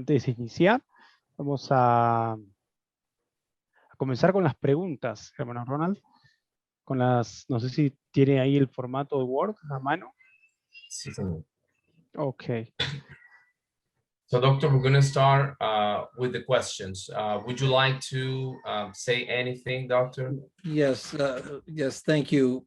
Antes de iniciar, vamos a comenzar con las preguntas, hermano Ronald. No sé si tiene ahí el formato de Word a mano. Sí, señor. Okay. So, Doctor, we're going to start with the questions. Would you like to say anything, Doctor? Yes, thank you.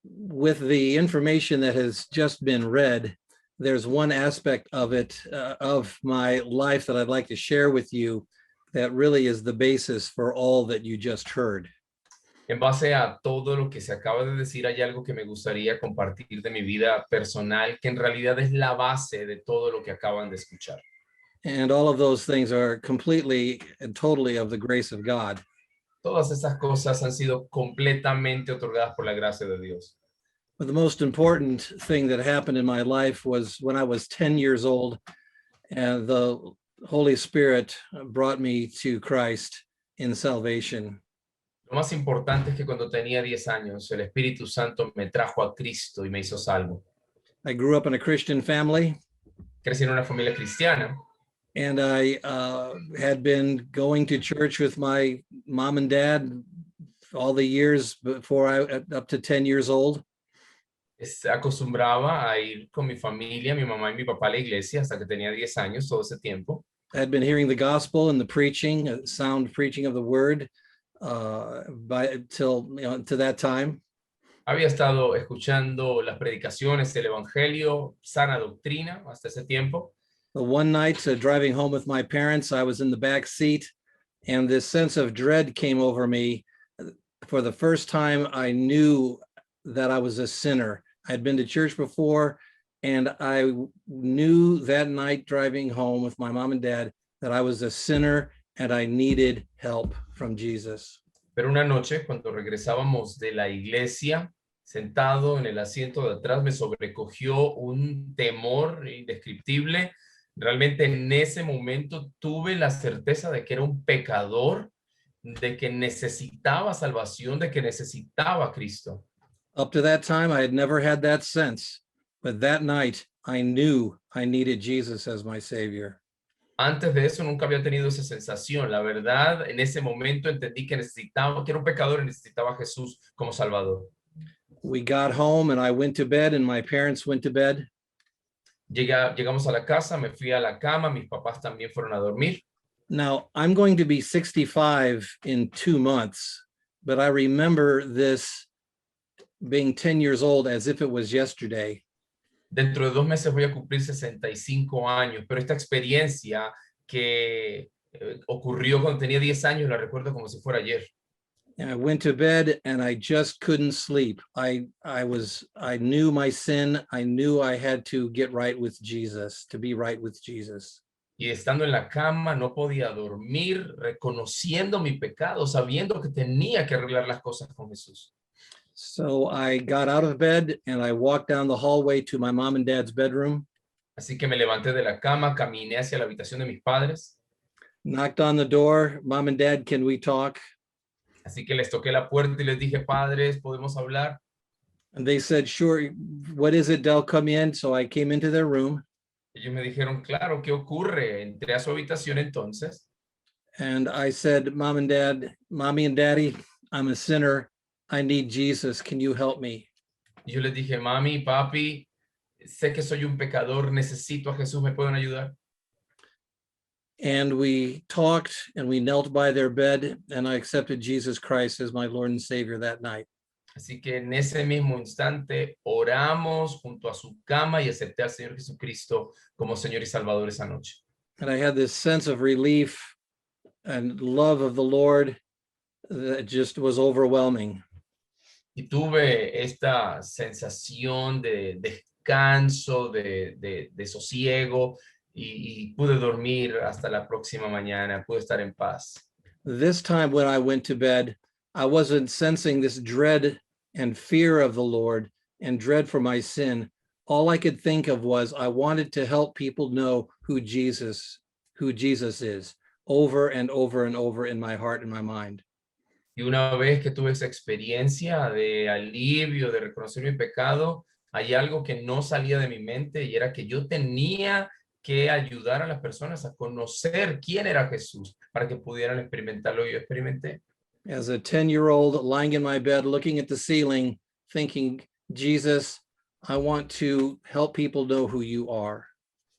With the information that has just been read, there's one aspect of it, of my life that I'd like to share with you that really is the basis for all that you just heard. En base a todo lo que se acaba de decir, hay algo que me gustaría compartir de mi vida personal, que en realidad es la base de todo lo que acaban de escuchar. And all of those things are completely and totally of the grace of God. Todas esas cosas han sido completamente otorgadas por la gracia de Dios. But the most important thing that happened in my life was when I was 10 years old, and the Holy Spirit brought me to Christ in salvation. Lo más importante es que cuando tenía 10 años, el Espíritu Santo me trajo a Cristo y me hizo salvo. I grew up in a Christian family. Crecí en una familia cristiana. And I had been going to church with my mom and dad all the years before up to 10 years old. Acostumbraba a ir con mi familia, mi mamá y mi papá a la iglesia hasta que tenía 10 años, todo ese tiempo. I had been hearing the gospel and the preaching, sound preaching of the word to that time. Había estado escuchando las predicaciones, el evangelio, sana doctrina hasta ese tiempo. One night, driving home with my parents, I was in the back seat, and this sense of dread came over me. For the first time, I knew that I was a sinner. I'd been to church before, and I knew that night driving home with my mom and dad that I was a sinner and I needed help from Jesus. Pero una noche, cuando regresábamos de la iglesia, sentado en el asiento de atrás, me sobrecogió un temor indescriptible. Realmente en ese momento tuve la certeza de que era un pecador, de que necesitaba salvación, de que necesitaba a Cristo. Up to that time, I had never had that sense, but that night I knew I needed Jesus as my Savior. Antes de eso nunca había tenido esa sensación. La verdad, en ese momento entendí que necesitaba, que era un pecador y necesitaba a Jesús como Salvador. We got home and I went to bed and my parents went to bed. Llegamos a la casa, me fui a la cama, mis papás también fueron a dormir. Now, I'm going to be 65 in 2 months, but I remember this being 10 years old as if it was yesterday. Dentro de 2 meses voy a cumplir 65 años, pero esta experiencia que ocurrió cuando tenía 10 años la recuerdo como si fuera ayer. And I went to bed and I just couldn't sleep. I knew my sin. I knew I had to get right with Jesus, to be right with Jesus. Y estando en la cama no podía dormir, reconociendo mi pecado, sabiendo que tenía que arreglar las cosas con Jesús. So I got out of bed and I walked down the hallway to my mom and dad's bedroom. Así que me levanté de la cama, caminé hacia la habitación de mis padres. Knocked on the door. Mom and Dad, can we talk? Así que les toqué la puerta y les dije, padres, ¿podemos hablar? And they said, sure. What is it? They'll come in. So I came into their room. Ellos me dijeron, claro, ¿qué ocurre? Entré a su habitación entonces. And I said, Mom and Dad, Mommy and Daddy, I'm a sinner. I need Jesus. Can you help me? Y yo les dije, mami, papi, sé que soy un pecador, necesito a Jesús, ¿me pueden ayudar? And we talked and we knelt by their bed and I accepted Jesus Christ as my Lord and Savior that night. Así que en ese mismo instante oramos junto a su cama y acepté al Señor Jesucristo como Señor y Salvador esa noche. And I had this sense of relief and love of the Lord that just was overwhelming. Y tuve esta sensación de descanso, de sosiego y pude dormir hasta la próxima mañana, pude estar en paz. This time when I went to bed, I wasn't sensing this dread and fear of the Lord and dread for my sin. All I could think of was I wanted to help people know who Jesus is, over and over and over in my heart and my mind. Y una vez que tuve esa experiencia de alivio, de reconocer mi pecado, hay algo que no salía de mi mente y era que yo tenía que ayudar a las personas a conocer quién era Jesús para que pudieran experimentarlo. Yo experimenté. As a 10-year-old lying in my bed, looking at the ceiling, thinking, Jesus, I want to help people know who you are.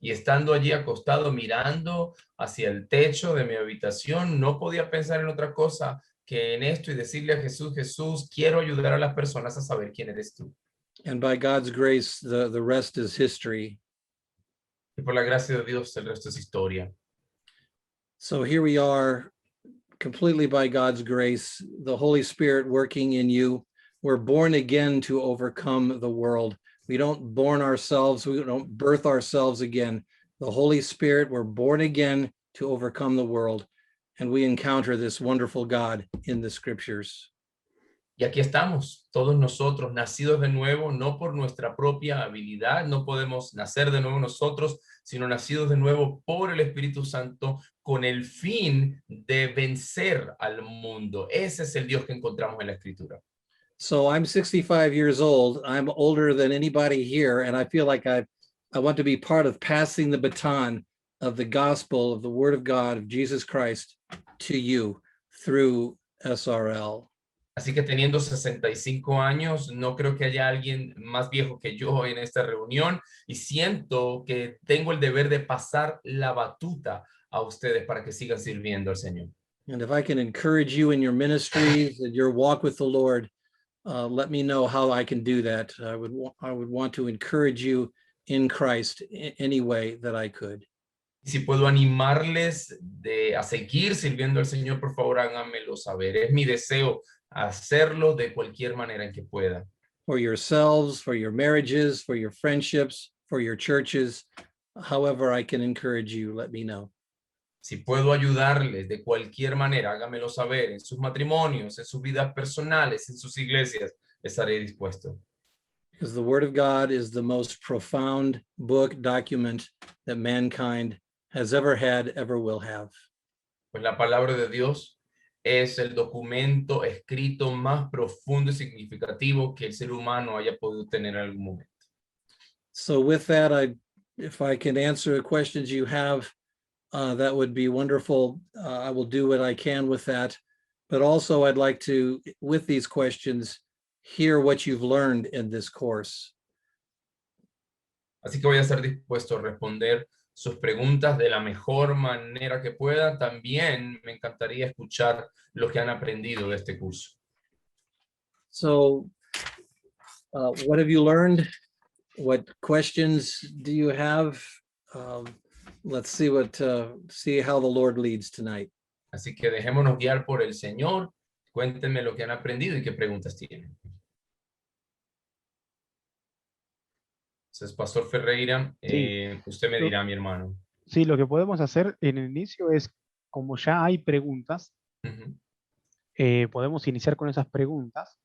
Y estando allí acostado mirando hacia el techo de mi habitación, no podía pensar en otra cosa que en esto y decirle a Jesús, Jesús, quiero ayudar a las personas a saber quién eres tú. And by God's grace, the rest is history. Y por la gracia de Dios, el resto es historia. So here we are, completely by God's grace, the Holy Spirit working in you. We're born again to overcome the world. We don't born ourselves, we don't birth ourselves again. The Holy Spirit, we're born again to overcome the world. And we encounter this wonderful God in the scriptures. Y aquí estamos, todos nosotros, nacidos de nuevo, no por nuestra propia habilidad, no podemos nacer de nuevo nosotros, sino nacidos de nuevo por el Espíritu Santo, con el fin de vencer al mundo. Ese es el Dios que encontramos en la Escritura. So I'm 65 years old. I'm older than anybody here, and I feel like I want to be part of passing the baton of the gospel of the Word of God, of Jesus Christ, to you through SRL. Así que teniendo 65 años, no creo que haya alguien más viejo que yo en esta reunión y siento que tengo el deber de pasar la batuta a ustedes para que sigan sirviendo al Señor. And if I can encourage you in your ministries and your walk with the Lord, let me know how I can do that. I would want to encourage you in Christ in any way that I could. Si puedo animarles a seguir sirviendo al Señor, por favor, háganmelo saber. Es mi deseo hacerlo de cualquier manera en que pueda. For yourselves, for your marriages, for your friendships, for your churches, however I can encourage you, let me know. Si puedo ayudarles de cualquier manera, háganmelo saber en sus matrimonios, en sus vidas personales, en sus iglesias, estaré dispuesto. Because the Word of God is the most profound book document that mankind has ever had, ever will have. Pues la palabra de Dios es el documento escrito más profundo y significativo que el ser humano haya podido tener en algún momento. So with that, if I can answer the questions you have, that would be wonderful. I will do what I can with that. But also I'd like to, with these questions, hear what you've learned in this course. Así que voy a estar dispuesto a responder sus preguntas de la mejor manera que pueda. También me encantaría escuchar lo que han aprendido de este curso. So what have you learned? What questions do you have? Let's see see how the Lord leads tonight. Así que dejémonos guiar por el Señor. Cuéntenme lo que han aprendido y qué preguntas tienen. Entonces, Pastor Ferreira, Sí. usted me dirá, mi hermano. Sí, lo que podemos hacer en el inicio es, como ya hay preguntas, Ujú. podemos iniciar con esas preguntas.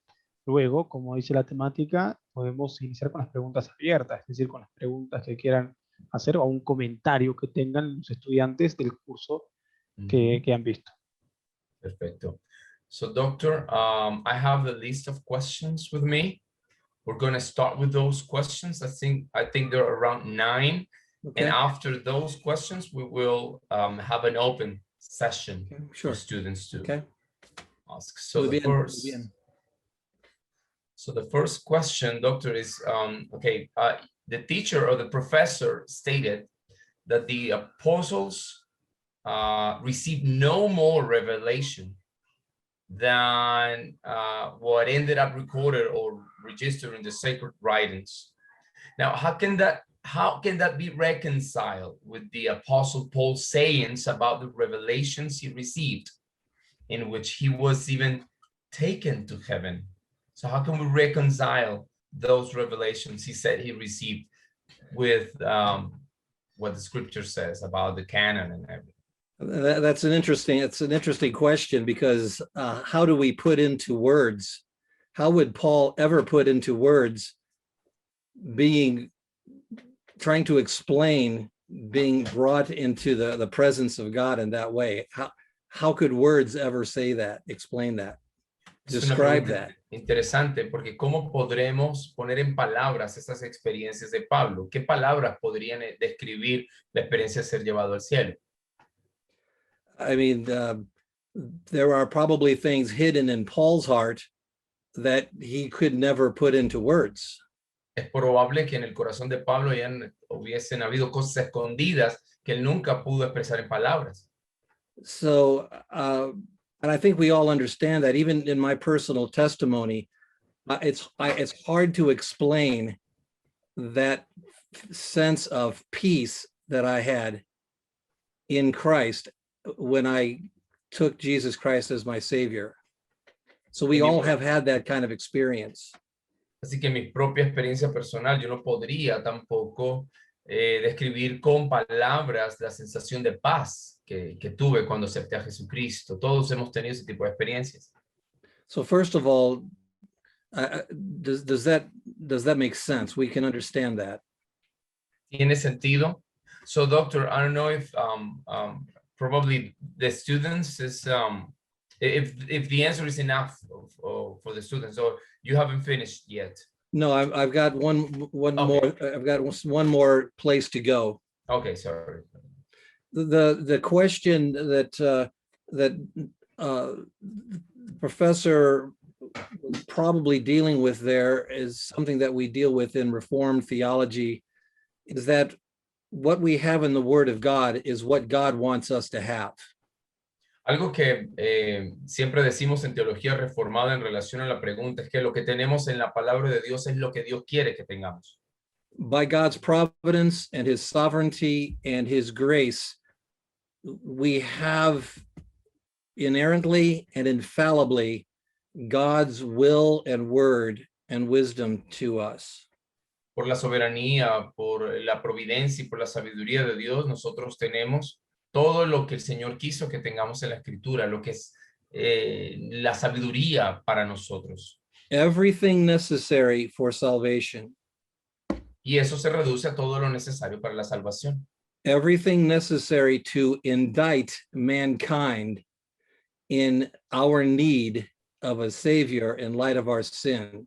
Luego, como dice la temática, podemos iniciar con las preguntas abiertas, es decir, con las preguntas que quieran hacer o un comentario que tengan los estudiantes del curso que han visto. Perfecto. So, Doctor, I have the list of questions with me. We're going to start with those questions. I think there are around 9. Okay. And after those questions, we will have an open session Okay, sure. for students to Okay. ask. So Muy the bien, muy first, bien. so the first question, Doctor, is the teacher or the professor stated that the apostles received no more revelation than what ended up recorded or registered in the sacred writings. Now, how can that be reconciled with the Apostle Paul's sayings about the revelations he received, in which he was even taken to heaven? So how can we reconcile those revelations he said he received with what the scripture says about the canon and everything? It's an interesting question, because how do we put into words? How would Paul ever put into words trying to explain being brought into the presence of God in that way? How could words ever say that, explain that? Es una describe pregunta that. interesante porque ¿cómo podremos poner en palabras estas experiencias de Pablo? ¿Qué palabras podrían describir la experiencia de ser llevado al cielo? I mean, there are probably things hidden in Paul's heart that he could never put into words. Es probable que en el corazón de Pablo hubiesen habido cosas escondidas que él nunca pudo expresar en palabras. So, and I think we all understand that even in my personal testimony, it's hard to explain that sense of peace that I had in Christ when I took Jesus Christ as my Savior. So we all have had that kind of experience. Así que mi propia experiencia personal, yo no podría tampoco describir con palabras la sensación de paz que tuve cuando acepté a Jesucristo. Todos hemos tenido ese tipo de experiencias. So first of all, does that make sense? We can understand that. ¿Tiene sentido? So, doctor, I don't know if probably the students is if the answer is enough for the students, or you haven't finished yet. No, I've got one Okay. more. I've got one more place to go. Okay, sorry. The question that professor was probably dealing with there is something that we deal with in Reformed theology, is that what we have in the Word of God is what God wants us to have. Algo que siempre decimos en teología reformada en relación a la pregunta es que lo que tenemos en la palabra de Dios es lo que Dios quiere que tengamos. By God's providence and his sovereignty and his grace, we have inerrantly and infallibly God's will and word and wisdom to us. Por la soberanía, por la providencia y por la sabiduría de Dios, nosotros tenemos todo lo que el Señor quiso que tengamos en la Escritura, lo que es la sabiduría para nosotros. Everything necessary for salvation. Y eso se reduce a todo lo necesario para la salvación. Everything necessary to indict mankind in our need of a Savior in light of our sin.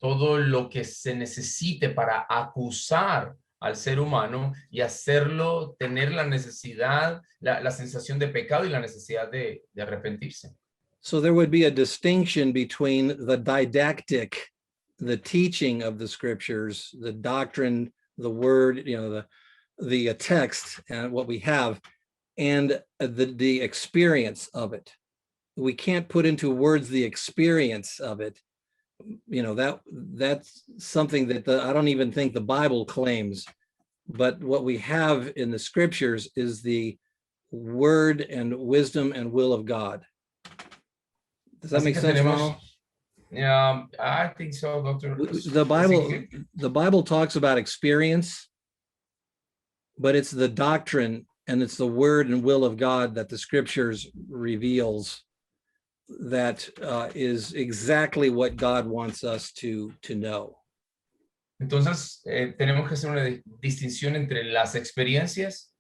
Todo lo que se necesite para acusar al ser humano y hacerlo tener la necesidad, la sensación de pecado y la necesidad de arrepentirse. So there would be a distinction between the didactic, the teaching of the scriptures, the doctrine, the word, the text and what we have, and the experience of it. We can't put into words the experience of it. That's something that I don't even think the Bible claims, but what we have in the scriptures is the word and wisdom and will of God. Does that make sense, Ronald? Yeah, I think so, Doctor. The Bible talks about experience, but it's the doctrine and it's the word and will of God that the scriptures reveals that is exactly what God wants us to know. Entonces, tenemos que hacer una distinción entre las experiencias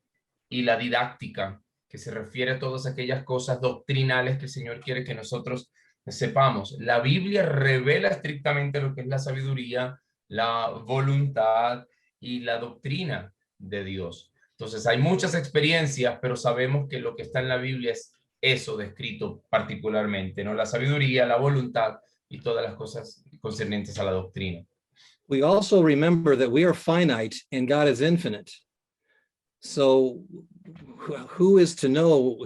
y la didáctica, que se refiere a todas aquellas cosas doctrinales que el Señor quiere que nosotros sepamos. La Biblia revela estrictamente lo que es la sabiduría, la voluntad y la doctrina de Dios. Entonces, hay muchas experiencias, pero sabemos que lo que está en la Biblia es eso descrito particularmente, ¿no? La sabiduría, la voluntad y todas las cosas concernientes a la doctrina. We also remember that we are finite and God is infinite. So who is to know?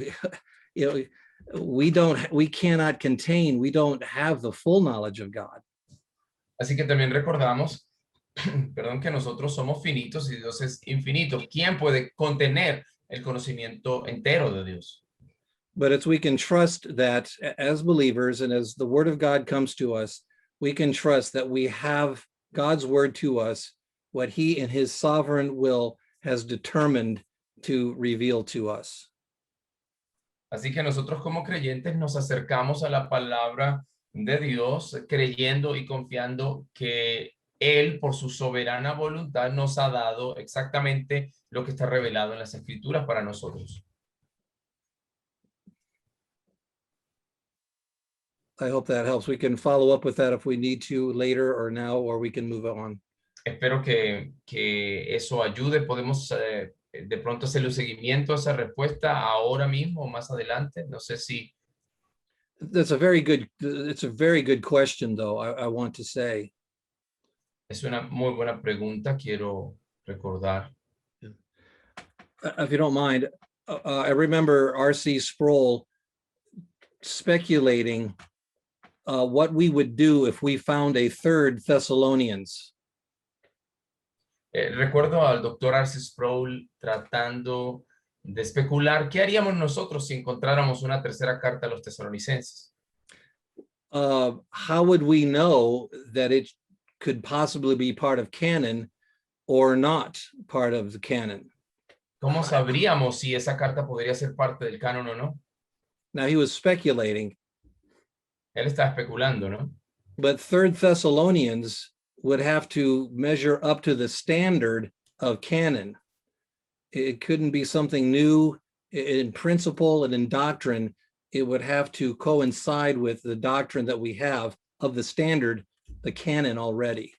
We cannot contain, we don't have the full knowledge of God. Así que también recordamos, perdón, que nosotros somos finitos y Dios es infinito. ¿Quién puede contener el conocimiento entero de Dios? But as we can trust that as believers and as the word of God comes to us, we can trust that we have God's word to us, what he in his sovereign will has determined to reveal to us. Así que nosotros como creyentes nos acercamos a la palabra de Dios creyendo y confiando que Él por su soberana voluntad nos ha dado exactamente lo que está revelado en las Escrituras para nosotros. I hope that helps. We can follow up with that if we need to later or now, or we can move on. Espero que eso ayude. Podemos de pronto hacerle un seguimiento a esa respuesta ahora mismo o más adelante. No sé si... It's a very good question, though, I want to say. Es una muy buena pregunta, quiero recordar. If you don't mind, I remember R.C. Sproul speculating what we would do if we found a third Thessalonians. Recuerdo al doctor R.C. Sproul tratando de especular qué haríamos nosotros si encontráramos una tercera carta a los tesalonicenses. How would we know that it could possibly be part of canon or not part of the canon? ¿Cómo sabríamos si esa carta podría ser parte del canon o no? Now he was speculating, Él está especulando, ¿no? but Third Thessalonians would have to measure up to the standard of canon. It couldn't be something new in principle and in doctrine. It would have to coincide with the doctrine that we have of the standard, the canon already.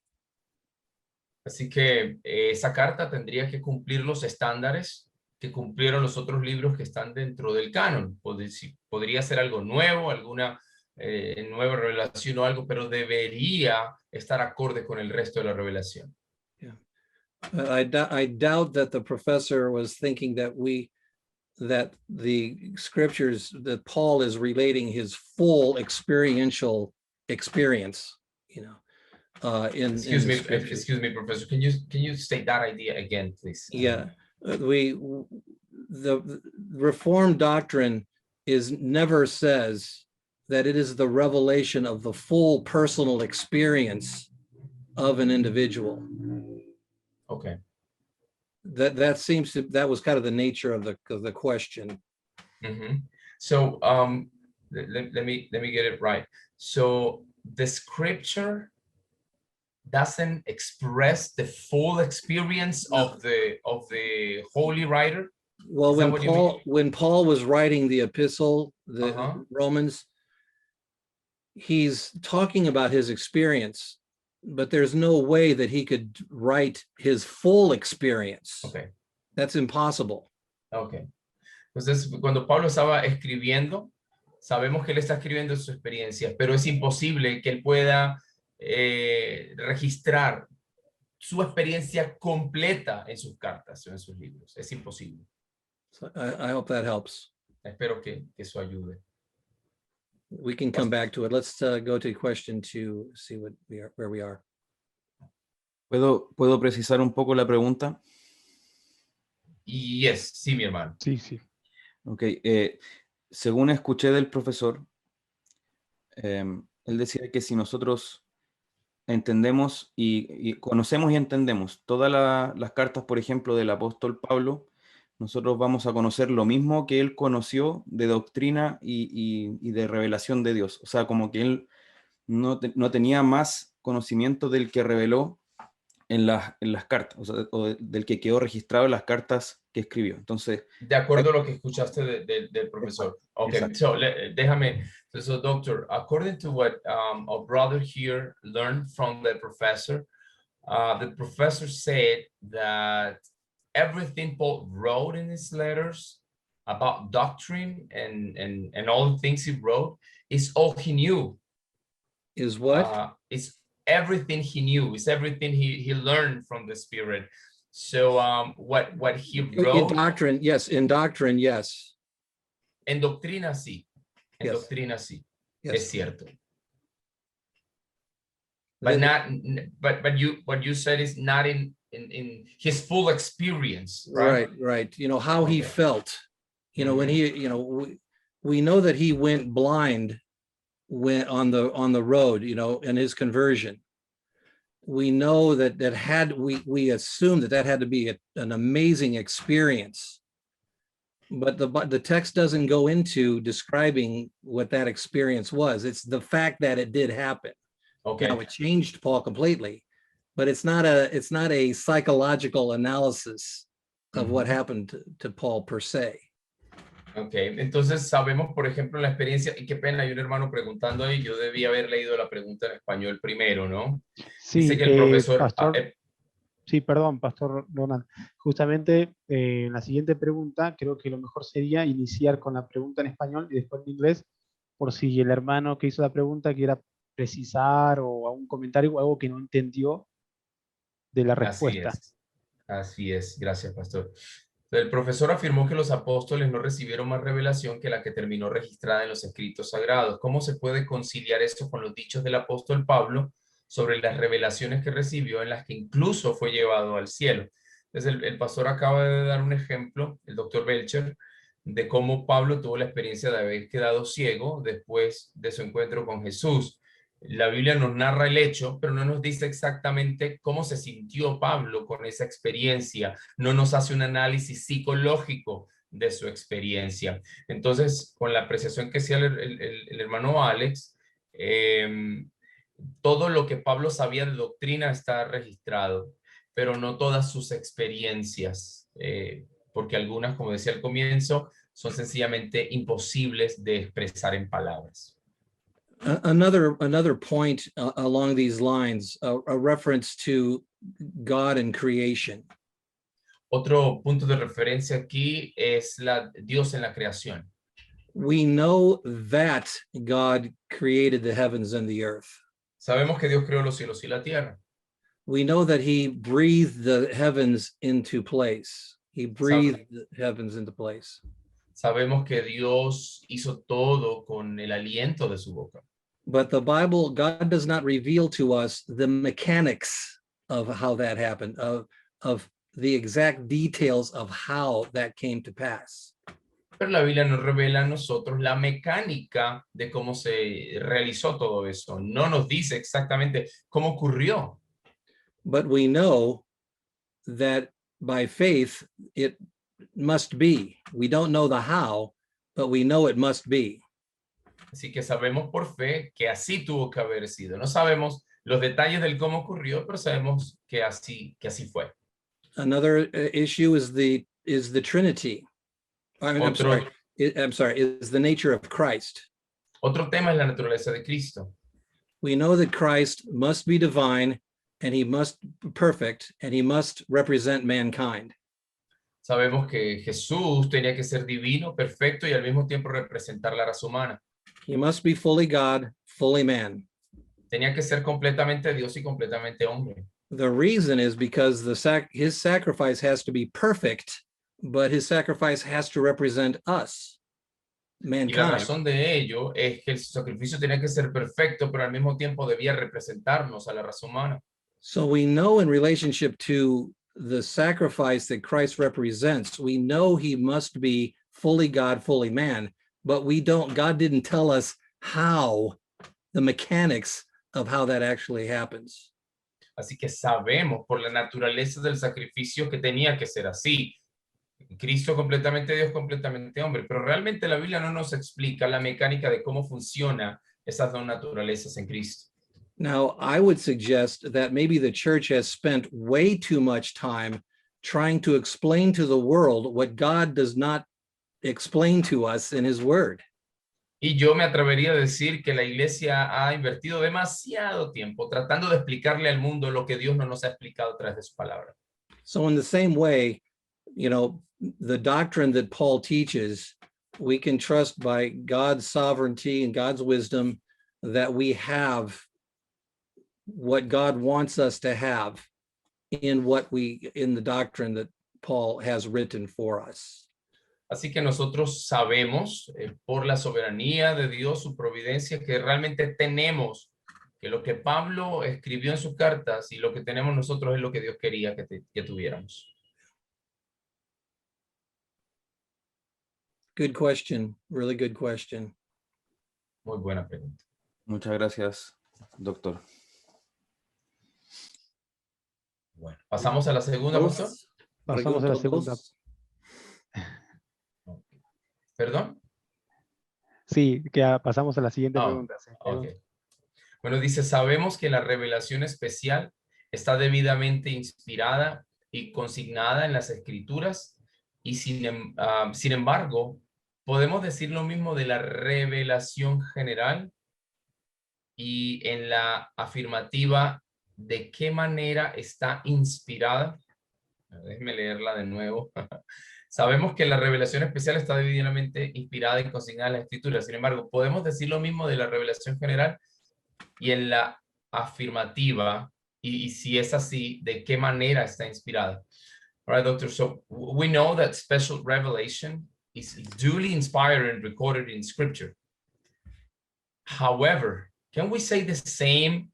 Así que esa carta tendría que cumplir los estándares que cumplieron los otros libros que están dentro del canon. Podría ser algo nuevo, alguna nueva revelación o algo, pero debería estar acorde con el resto de la revelación. Yeah. I doubt that the professor was thinking that the scriptures, that Paul is relating his full experiential experience, you know, Excuse me, Professor. Can you state that idea again, please? Yeah, the Reformed doctrine never says that it is the revelation of the full personal experience of an individual. Okay. That was kind of the nature of the question. Mm-hmm. So let me get it right. So the scripture doesn't express the full experience of the holy writer. Well, when Paul was writing the epistle, the Romans, he's talking about his experience, but there's no way that he could write his full experience. Okay. That's impossible. Okay. Entonces, cuando Pablo estaba escribiendo, sabemos que él está escribiendo su experiencia, pero es imposible que él pueda registrar su experiencia completa en sus cartas o en sus libros. Es imposible. So I hope that helps. Espero que eso ayude. We can come back to it. Let's go to question 2, see where we are. ¿Puedo precisar un poco la pregunta? Yes, sí, mi hermano. Sí. Ok, según escuché del profesor, él decía que si nosotros entendemos y conocemos y entendemos todas las cartas, por ejemplo, del apóstol Pablo, nosotros vamos a conocer lo mismo que él conoció de doctrina y de revelación de Dios. O sea, como que él no tenía más conocimiento del que reveló en las cartas, o del que quedó registrado en las cartas que escribió. Entonces, de acuerdo a lo que escuchaste del profesor. Okay, exacto. so déjame. So, doctor, according to what our brother here learned from the professor said that everything Paul wrote in his letters about doctrine and all the things he wrote is all he knew. Is what? It's everything he knew. It's everything he learned from the Spirit. So what he wrote. In doctrine, yes. In doctrine, yes. En doctrina, sí. En Yes. doctrina, sí. Yes. Es cierto. But not. But what you said is not in his full experience. Right. You know how he felt. You know, when he, you know, we know that he went blind on the road, you know, in his conversion. We know that we assume that had to be an amazing experience, but the text doesn't go into describing what that experience was. It's the fact that it did happen. Okay. Now it changed Paul completely, but it's not a psychological analysis of what happened to Paul per se. Ok, entonces sabemos, por ejemplo, la experiencia, y qué pena, hay un hermano preguntando ahí, yo debí haber leído la pregunta en español primero, ¿no? Dice Sí, que el profesor, Pastor, sí, perdón, Pastor Ronald. Justamente en la siguiente pregunta, creo que lo mejor sería iniciar con la pregunta en español y después en inglés, por si el hermano que hizo la pregunta quiera precisar o algún comentario o algo que no entendió de la respuesta. así es, gracias, pastor. El profesor afirmó que los apóstoles no recibieron más revelación que la que terminó registrada en los escritos sagrados. ¿Cómo se puede conciliar esto con los dichos del apóstol Pablo sobre las revelaciones que recibió en las que incluso fue llevado al cielo? Entonces, el pastor acaba de dar un ejemplo, el doctor Belcher, de cómo Pablo tuvo la experiencia de haber quedado ciego después de su encuentro con Jesús. La Biblia nos narra el hecho, pero no nos dice exactamente cómo se sintió Pablo con esa experiencia. No nos hace un análisis psicológico de su experiencia. Entonces, con la apreciación que hacía el hermano Alex, todo lo que Pablo sabía de doctrina está registrado, pero no todas sus experiencias, porque algunas, como decía al comienzo, son sencillamente imposibles de expresar en palabras. Another point along these lines, a reference to God and creation. Otro punto de referencia aquí es Dios en la creación. We know that God created the heavens and the earth. Sabemos que Dios creó los cielos y la tierra. We know that he breathed the heavens into place. He breathed the heavens into place. Sabemos que Dios hizo todo con el aliento de su boca. But the Bible, God does not reveal to us the mechanics of how that happened, of the exact details of how that came to pass. Pero la Biblia nos revela a nosotros la mecánica de cómo se realizó todo eso. No nos dice exactamente cómo ocurrió. But we know that by faith, it must be. We don't know the how, but we know it must be. Así que sabemos por fe que así tuvo que haber sido. No sabemos los detalles del cómo ocurrió, pero sabemos que así fue. Another issue is the Trinity. I'm sorry, is the nature of Christ. Otro tema es la naturaleza de Cristo. We know that Christ must be divine and he must be perfect and he must represent mankind. Sabemos que Jesús tenía que ser divino, perfecto y al mismo tiempo representar la raza humana. He must be fully God, fully man. Tenía que ser completamente Dios y completamente hombre. The reason is because his sacrifice has to be perfect, but his sacrifice has to represent us, mankind. Y la razón de ello es que el sacrificio tenía que ser perfecto, pero al mismo tiempo debía representarnos a la raza humana. So we know in relationship to the sacrifice that Christ represents, we know he must be fully God, fully man, but God didn't tell us how, the mechanics of how that actually happens. Así que sabemos por la naturaleza del sacrificio que tenía que ser así. Cristo completamente Dios, completamente hombre, pero realmente la Biblia no nos explica la mecánica de cómo funciona esas dos naturalezas en Cristo. Now, I would suggest that maybe the church has spent way too much time trying to explain to the world what God does not explain to us in his word. Y yo me atrevería a decir que la iglesia ha invertido demasiado tiempo tratando de explicarle al mundo lo que Dios no nos ha explicado a través de su palabra. So in the same way, the doctrine that Paul teaches, we can trust by God's sovereignty and God's wisdom that we have what God wants us to have in the doctrine that Paul has written for us. Así que nosotros sabemos por la soberanía de Dios, su providencia, que realmente tenemos que lo que Pablo escribió en sus cartas y lo que tenemos nosotros es lo que Dios quería que tuviéramos. Good question. Really good question. Muy buena pregunta. Muchas gracias, doctor. Bueno, pasamos a la segunda, pastor. Pasamos a la segunda. ¿Perdón? Sí, que pasamos a la siguiente pregunta. Sí, okay. Bueno, dice, sabemos que la revelación especial está debidamente inspirada y consignada en las escrituras y sin embargo, ¿podemos decir lo mismo de la revelación general? Y en la afirmativa, ¿de qué manera está inspirada? Déjenme leerla de nuevo. Sabemos que la revelación especial está divinamente inspirada y consignada en la Escritura. Sin embargo, ¿podemos decir lo mismo de la revelación general? Y en la afirmativa, y si es así, ¿de qué manera está inspirada? All right, doctor. So we know that special revelation is duly inspired and recorded in Scripture. However, can we say the same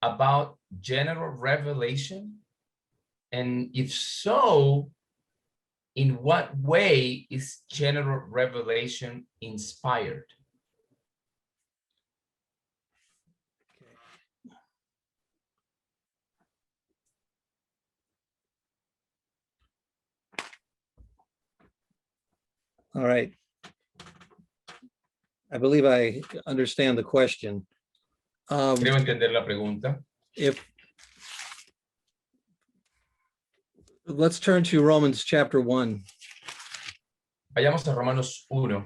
about general revelation? And if so, in what way is general revelation inspired? All right. I believe I understand the question. Creo entender la pregunta. Let's turn to Romans chapter 1. Vayamos a Romanos 1.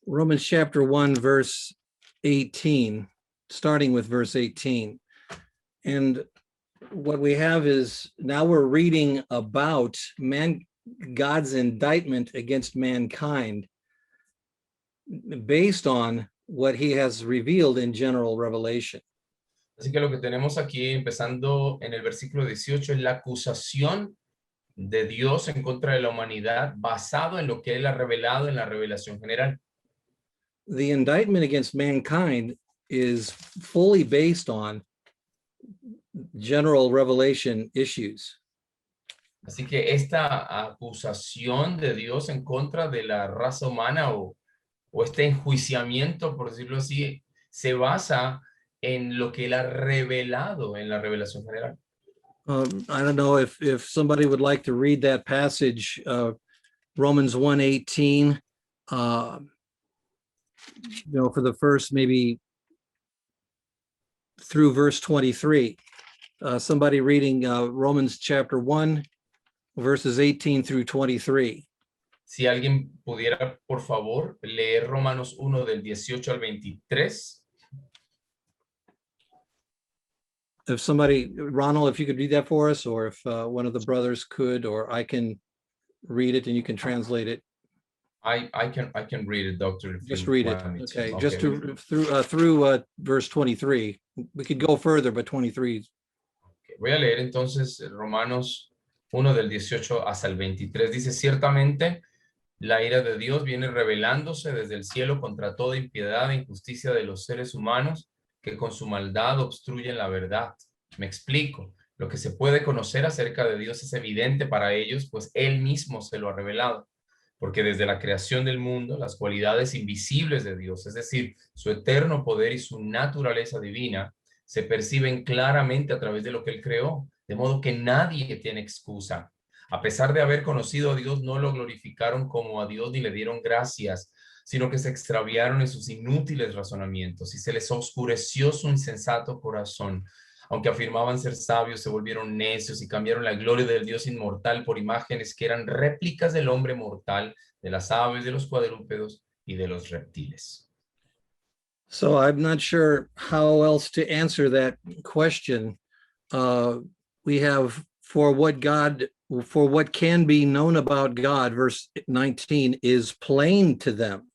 Romans chapter 1, verse 18, starting with verse 18. And what we have is now we're reading about God's indictment against mankind based on what he has revealed in general revelation. Así que lo que tenemos aquí, empezando en el versículo 18, es la acusación de Dios en contra de la humanidad basado en lo que Él ha revelado en la revelación general. The indictment against mankind is fully based on general revelation issues. Así que esta acusación de Dios en contra de la raza humana o este enjuiciamiento, por decirlo así, se basa en lo que Él ha revelado en la revelación general. I don't know if somebody would like to read that passage, Romans 1:18, for the first maybe through verse 23. Somebody reading Romans chapter 1, verses 18 through 23. Si alguien pudiera, por favor, leer Romanos 1 del 18 al 23. If somebody, Ronald, if you could read that for us, or if one of the brothers could, or I can read it and you can translate it. I can read it, doctor. Just read it. Okay, just through verse 23. We could go further, but 23. Okay. Voy a leer entonces Romanos 1 del 18 hasta el 23. Dice, ciertamente la ira de Dios viene revelándose desde el cielo contra toda impiedad e injusticia de los seres humanos que con su maldad obstruyen la verdad. Me explico. Lo que se puede conocer acerca de Dios es evidente para ellos, pues Él mismo se lo ha revelado. Porque desde la creación del mundo, las cualidades invisibles de Dios, es decir, su eterno poder y su naturaleza divina, se perciben claramente a través de lo que Él creó, de modo que nadie tiene excusa. A pesar de haber conocido a Dios, no lo glorificaron como a Dios ni le dieron gracias, sino que se extraviaron en sus inútiles razonamientos y se les oscureció su insensato corazón. Aunque afirmaban ser sabios, se volvieron necios y cambiaron la gloria del Dios inmortal por imágenes que eran réplicas del hombre mortal, de las aves, de los cuadrúpedos y de los reptiles. So I'm not sure how else to answer that question. We have for what can be known about God, verse 19, is plain to them.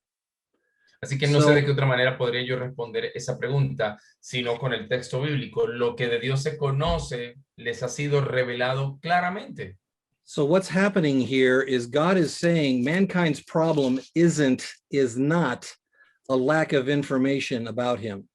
Así que no sé de qué otra manera podría yo responder esa pregunta, sino con el texto bíblico. Lo que de Dios se conoce les ha sido revelado claramente. So what's happening here is God is saying mankind's problem is not a lack of information about him.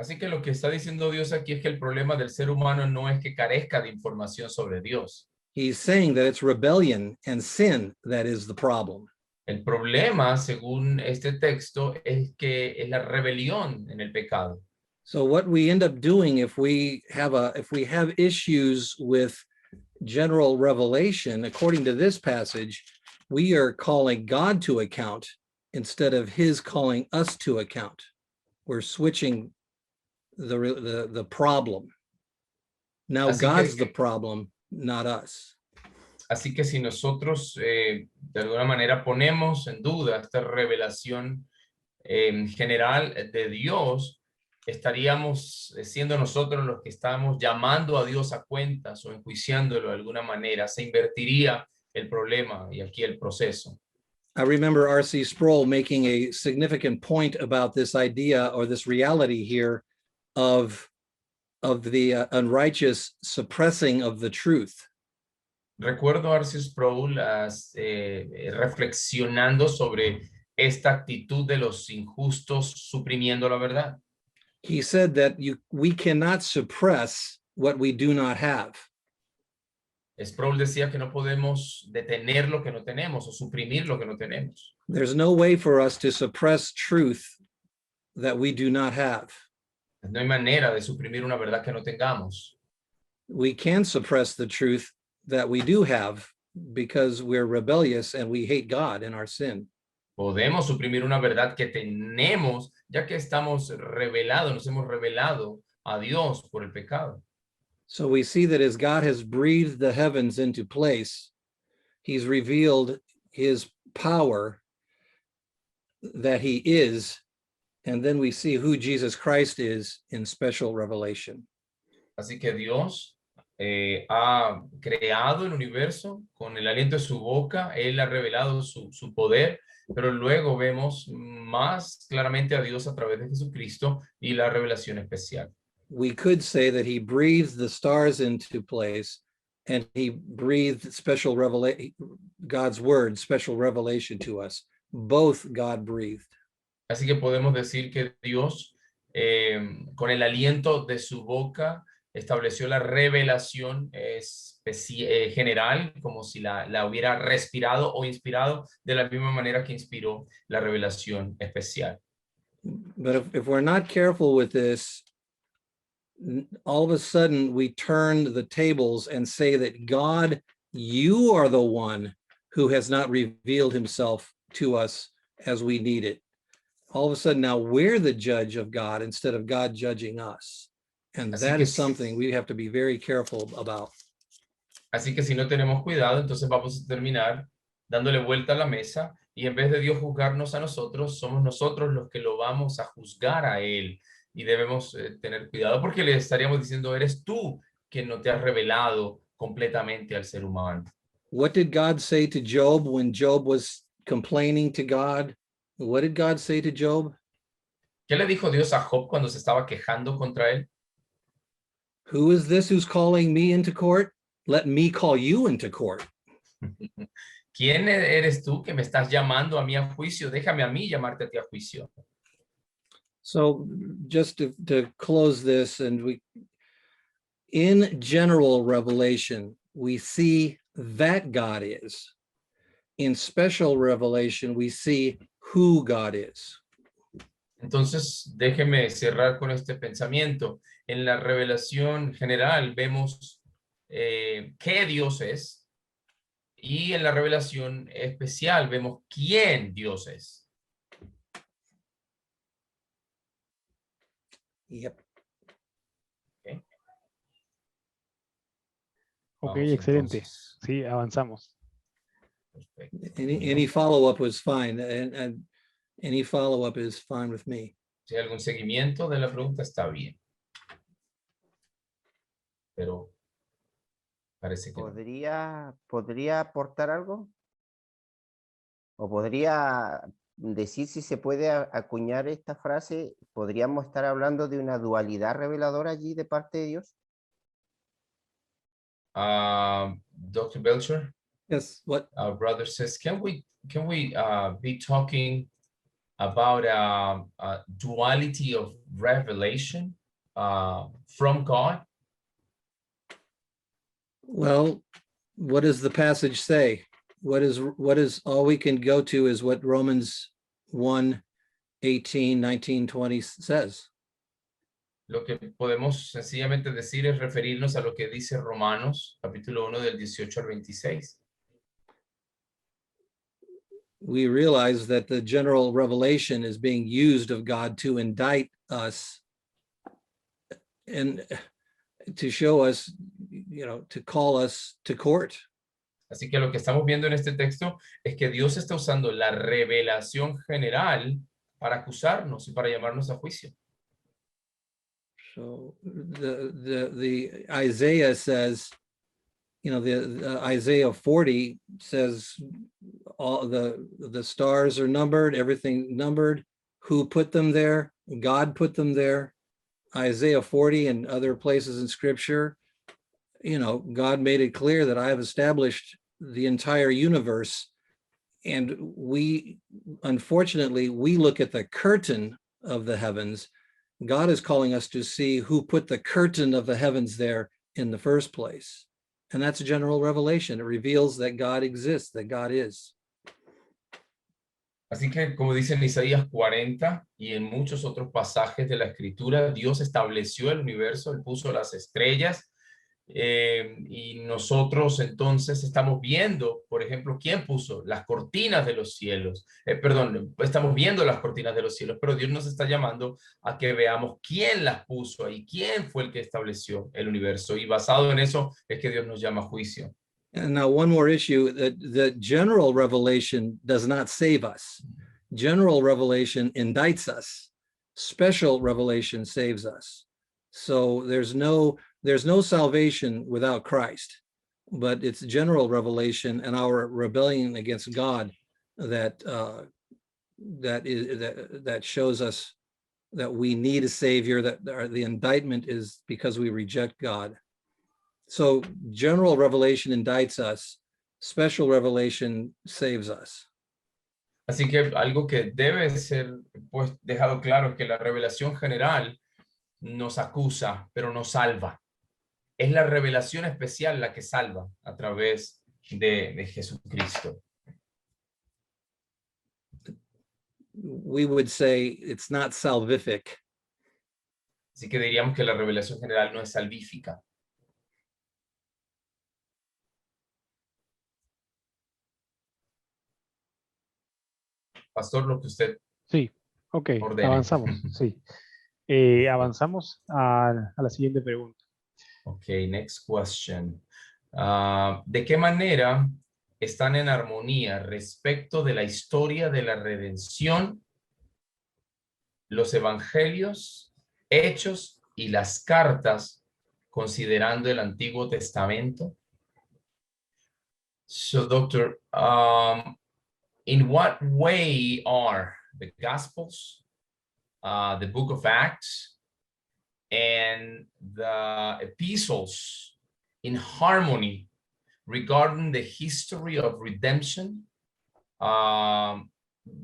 Así que lo que está diciendo Dios aquí es que el problema del ser humano no es que carezca de información sobre Dios. He's saying that it's rebellion and sin that is the problem. El problema, según este texto, es que es la rebelión en el pecado. So what we end up doing if we have issues with general revelation, according to this passage, we are calling God to account instead of his calling us to account. We're switching the problem. Now Así que- God's the problem, not us. Así que si nosotros de alguna manera ponemos en duda esta revelación general de Dios, estaríamos siendo nosotros los que estamos llamando a Dios a cuentas o enjuiciándolo de alguna manera. Se invertiría el problema y aquí el proceso. I remember R.C. Sproul making a significant point about this idea or this reality here of the unrighteous suppressing of the truth. Recuerdo a R.C. Sproul reflexionando sobre esta actitud de los injustos suprimiendo la verdad. He said that we cannot suppress what we do not have. Sproul decía que no podemos detener lo que no tenemos o suprimir lo que no tenemos. There's no way for us to suppress truth that we do not have. No hay manera de suprimir una verdad que no tengamos. We can suppress the truth that we do have because we're rebellious and we hate God in our sin. Podemos suprimir una verdad que tenemos ya que estamos revelados, nos hemos revelado a Dios por el pecado. So we see that as God has breathed the heavens into place, he's revealed his power that he is, and then we see who Jesus Christ is in special revelation. Así que Dios ha creado el universo con el aliento de su boca, Él ha revelado su poder, pero luego vemos más claramente a Dios a través de Jesucristo y la revelación especial. We could say that he breathed the stars into place and he breathed special revelation, God's word, special revelation to us. Both God breathed. Así que podemos decir que Dios, con el aliento de su boca, estableció la revelación general, como si la hubiera respirado o inspirado de la misma manera que inspiró la revelación especial. But if we're not careful with this, all of a sudden we turn the tables and say that God, you are the one who has not revealed himself to us as we need it. All of a sudden now we're the judge of God instead of God judging us. And that is something we have to be very careful about. Así que si no tenemos cuidado, entonces vamos a terminar dándole vuelta a la mesa y en vez de Dios juzgarnos a nosotros, somos nosotros los que lo vamos a juzgar a Él. Y debemos tener cuidado porque le estaríamos diciendo, eres tú quien no te has revelado completamente al ser humano. What did God say to Job when Job was complaining to God? What did God say to Job? ¿Qué le dijo Dios a Job cuando se estaba quejando contra él? Who is this who's calling me into court? Let me call you into court. ¿Quién eres tú que me estás llamando a mí a juicio? Déjame a mí llamarte a ti a juicio. So just to close this, and in general revelation, we see that God is. In special revelation, we see who God is. Entonces, déjeme cerrar con este pensamiento. En la revelación general vemos qué Dios es y en la revelación especial vemos quién Dios es. Yep. Ok, Vamos, excelente. entonces. Sí, avanzamos. Perfecto. Any follow-up was fine, and any follow-up is fine with me. Si hay algún seguimiento de la pregunta, está bien. Pero parece que no. ¿Podría aportar algo? ¿O podría decir si se puede acuñar esta frase? ¿Podríamos estar hablando de una dualidad reveladora allí de parte de Dios? Dr. Belcher, Yes, what? our brother says, can we be talking about a duality of revelation from God? Well, what does the passage say? What is all we can go to is what Romans 1:18, 19, 20 says. Lo que podemos sencillamente decir es referirnos a lo que dice Romanos, capítulo 1 del 18 al 26. we realize that the general revelation is being used of God to indict us and to show us, to call us to court. Así que lo que estamos viendo en este texto es que Dios está usando la revelación general para acusarnos y para llamarnos a juicio. So the Isaiah says, the Isaiah 40 says all the stars are numbered, everything numbered. Who put them there? God put them there. Isaiah 40 and other places in scripture, God made it clear that I have established the entire universe. And unfortunately, we look at the curtain of the heavens. God is calling us to see who put the curtain of the heavens there in the first place. And that's a general revelation. It reveals that God exists, that God is. Así que, como dice en Isaías 40 y en muchos otros pasajes de la Escritura, Dios estableció el universo, Él puso las estrellas, y nosotros entonces estamos viendo, por ejemplo, quién puso las cortinas de los cielos. Estamos viendo las cortinas de los cielos, pero Dios nos está llamando a que veamos quién las puso ahí, quién fue el que estableció el universo. Y basado en eso es que Dios nos llama a juicio. And now one more issue, that the general revelation does not save us. General revelation indicts us. Special revelation saves us. So there's no salvation without Christ, but it's general revelation and our rebellion against God that shows us that we need a savior, that the indictment is because we reject God. So general revelation indicts us, special revelation saves us. Así que algo que debe ser pues dejado claro es que la revelación general nos acusa, pero nos salva. Es la revelación especial la que salva a través de Jesucristo. We would say it's not salvific. Así que diríamos que la revelación general no es salvífica. Pastor, lo que usted Sí, ok, ordene. avanzamos, sí. Avanzamos a la siguiente pregunta. Ok, next question. ¿De qué manera están en armonía respecto de la historia de la redención, los evangelios, hechos y las cartas, considerando el Antiguo Testamento? So, Doctor, in what way are the Gospels, the Book of Acts, and the epistles in harmony regarding the history of redemption,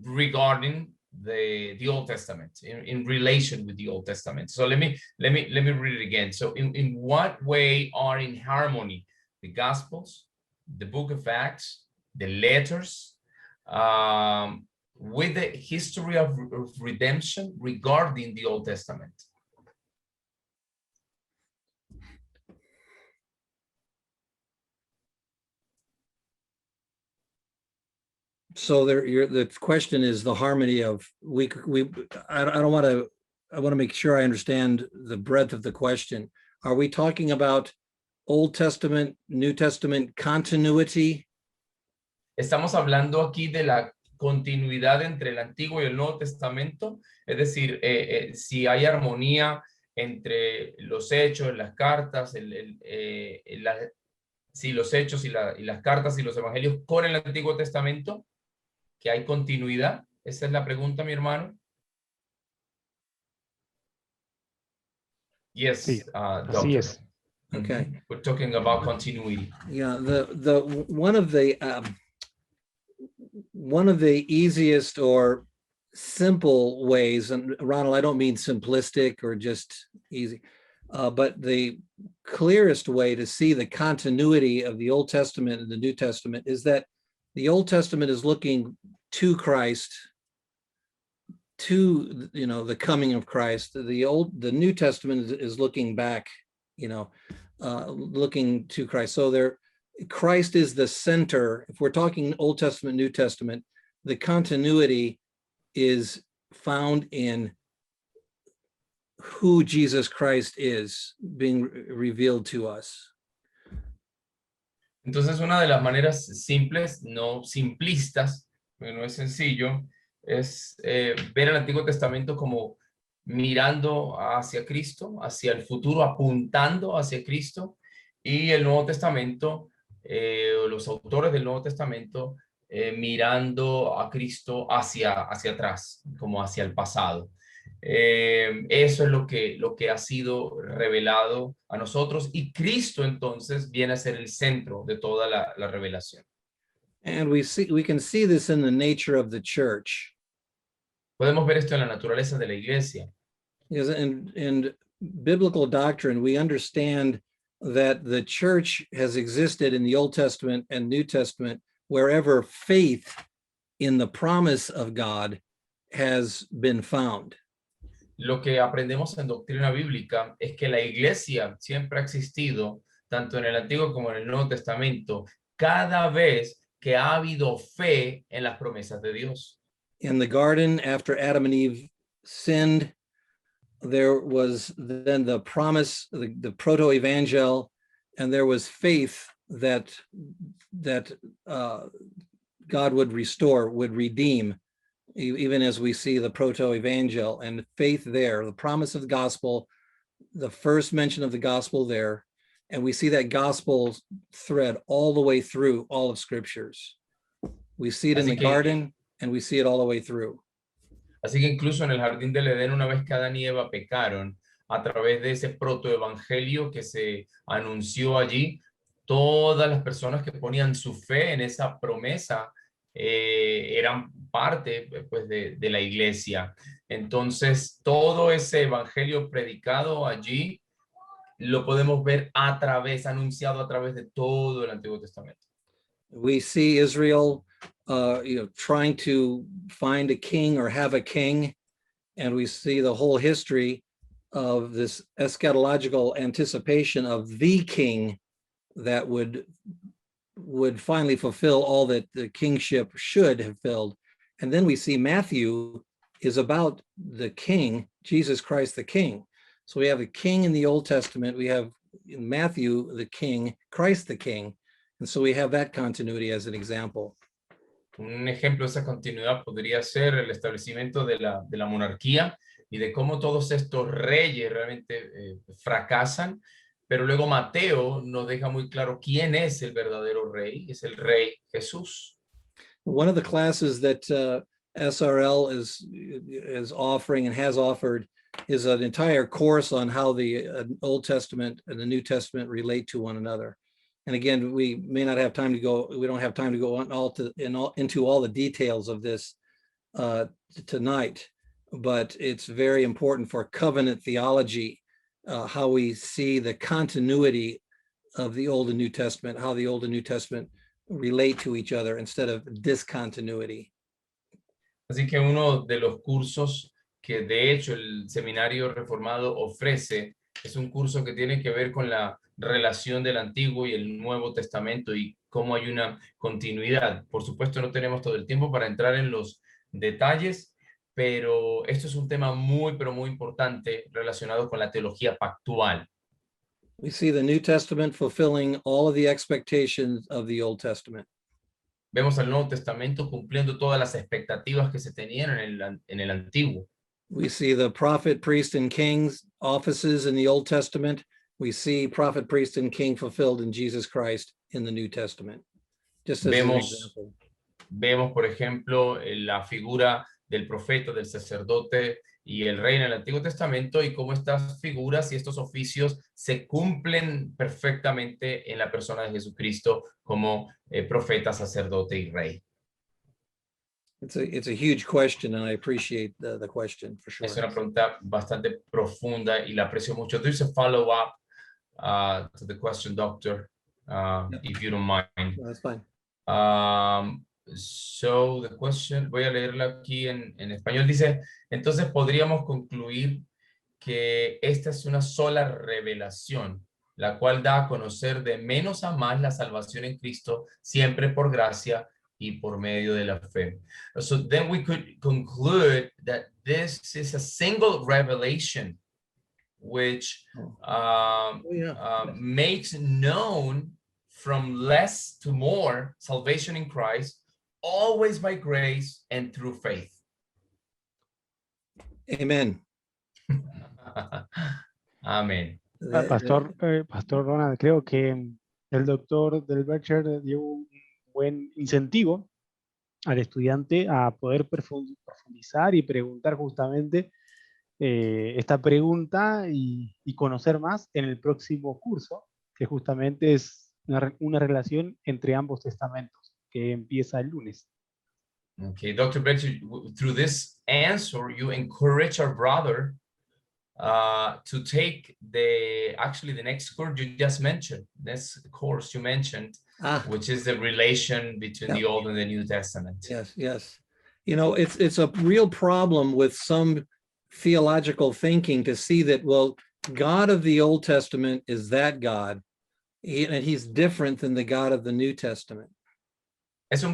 regarding the Old Testament, in relation with the Old Testament? So let me read it again. So in what way are in harmony the Gospels, the Book of Acts, the letters, with the history of redemption regarding the Old Testament? So the question is the harmony of I want to make sure I understand the breadth of the question. Are we talking about Old Testament, New Testament continuity? Estamos hablando aquí de la continuidad entre el Antiguo y el Nuevo Testamento, es decir, si hay armonía entre los hechos, las cartas, los hechos y las cartas y los evangelios con el Antiguo Testamento, que hay continuidad. Esa es la pregunta, mi hermano. Yes, Sí, doctor. así es. Okay. We're talking about continuity. Yeah, one of the easiest or simple ways, and Ronald, I don't mean simplistic or just easy, but the clearest way to see the continuity of the Old Testament and the New Testament is that the Old Testament is looking to Christ, to the coming of Christ. The New Testament is looking back, looking to Christ. So Christ is the center. If we're talking Old Testament, New Testament, the continuity is found in who Jesus Christ is being revealed to us. Entonces, una de las maneras simples, no simplistas, porque no es sencillo, es ver el Antiguo Testamento como mirando hacia Cristo, hacia el futuro, apuntando hacia Cristo, y el Nuevo Testamento, los autores del Nuevo Testamento, mirando a Cristo hacia atrás, como hacia el pasado. Eso es lo que ha sido revelado a nosotros, y Cristo entonces viene a ser el centro de toda la revelación. And we can see this in the nature of the church. Podemos ver esto en la naturaleza de la iglesia. Because in biblical doctrine, we understand that the church has existed in the Old Testament and New Testament wherever faith in the promise of God has been found. Lo que aprendemos en doctrina bíblica es que la iglesia siempre ha existido, tanto en el Antiguo como en el Nuevo Testamento, cada vez que ha habido fe en las promesas de Dios. In the garden, after Adam and Eve sinned, there was then the promise, the proto-evangel, and there was faith that God would restore, would redeem, even as we see the proto-evangel and faith there, the promise of the gospel, the first mention of the gospel there, and we see that gospel thread all the way through all of scriptures. We see it in the garden, and we see it all the way through. Así que incluso en el jardín del Edén, una vez que Adán y Eva pecaron, a través de ese protoevangelio que se anunció allí, todas las personas que ponían su fe en esa promesa eran parte pues, de la iglesia. Entonces, todo ese evangelio predicado allí lo podemos ver anunciado a través de todo el Antiguo Testamento. We see Israel trying to find a king or have a king, and we see the whole history of this eschatological anticipation of the king that would finally fulfill all that the kingship should have filled. And then we see Matthew is about the king, Jesus Christ the king. So we have a king in the Old Testament, we have in Matthew the king, Christ the king. And so we have that continuity as an example. Un ejemplo de esa continuidad podría ser el establecimiento de la monarquía y de cómo todos estos reyes realmente fracasan, pero luego Mateo nos deja muy claro quién es el verdadero rey, es el rey Jesús. One of the classes that SRL is offering and has offered is an entire course on how the Old Testament and the New Testament relate to one another. And again, we may not have time to go, we don't have time to go into all the details of this tonight, but it's very important for covenant theology, how we see the continuity of the Old and New Testament, how the Old and New Testament relate to each other instead of discontinuity. Así que uno de los cursos que de hecho el Seminario Reformado ofrece es un curso que tiene que ver con la relación del Antiguo y el Nuevo Testamento y cómo hay una continuidad. Por supuesto, no tenemos todo el tiempo para entrar en los detalles, pero esto es un tema muy, pero muy importante relacionado con la teología pactual. We see the New Testament fulfilling all of the expectations of the Old Testament. Vemos al Nuevo Testamento cumpliendo todas las expectativas que se tenían en el Antiguo. We see the prophet, priest, and king's offices in the Old Testament. We see prophet, priest, and king fulfilled in Jesus Christ in the New Testament. Just as an example. Vemos, por ejemplo, la figura del profeta, del sacerdote y el rey en el Antiguo Testamento y cómo estas figuras y estos oficios se cumplen perfectamente en la persona de Jesucristo como profeta, sacerdote y rey. It's a huge question, and I appreciate the question for sure. Es una pregunta bastante profunda y la aprecio mucho. There's a follow-up to the question, Doctor, if you don't mind. No, that's fine. So the question, voy a leerla aquí en español, dice, entonces podríamos concluir que esta es una sola revelación, la cual da a conocer de menos a más la salvación en Cristo, siempre por gracia, y por medio de la fe. So then we could conclude that this is a single revelation which makes known from less to more salvation in Christ, always by grace and through faith. Amen. Amén. Pastor Ronald, creo que el doctor Del Becher dio un buen incentivo al estudiante a poder profundizar y preguntar justamente esta pregunta y conocer más en el próximo curso, que justamente es una relación entre ambos testamentos, que empieza el lunes. Okay, Dr. Becher, through this answer, you encourage our brother to take the next course you just mentioned, this course you mentioned, which is the relation between the Old and the New Testament. Yes, yes. You know, it's a real problem with some theological thinking to see that, well, God of the Old Testament is that God, and he's different than the God of the New Testament. Se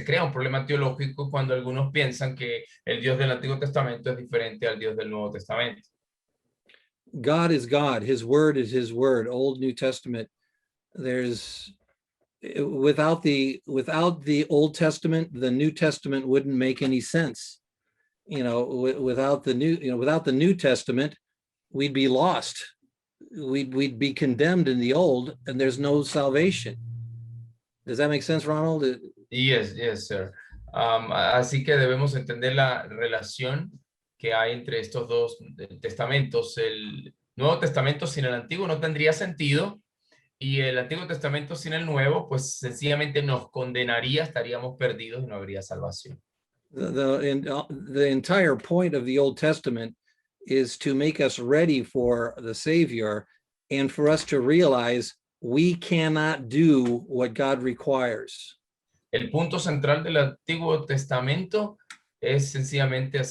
crea un problema teológico cuando algunos piensan que el Dios del Antiguo Testamento es diferente al Dios del Nuevo Testamento. God is God. His word is his word. Old, New Testament. Without the Old Testament, the New Testament wouldn't make any sense. You know, without the New Testament, we'd be lost. We'd be condemned in the Old, and there's no salvation. Does that make sense, Ronald? Yes, sir. Así que debemos entender la relación que hay entre estos dos testamentos. El Nuevo Testamento sin el Antiguo no tendría sentido, y el Antiguo Testamento sin el Nuevo, pues sencillamente nos condenaría, estaríamos perdidos y no habría salvación. The entire point of the Old Testament is to make us ready for the Savior and for us to realize we cannot do what God requires. El punto central del Antiguo Testamento es sencillamente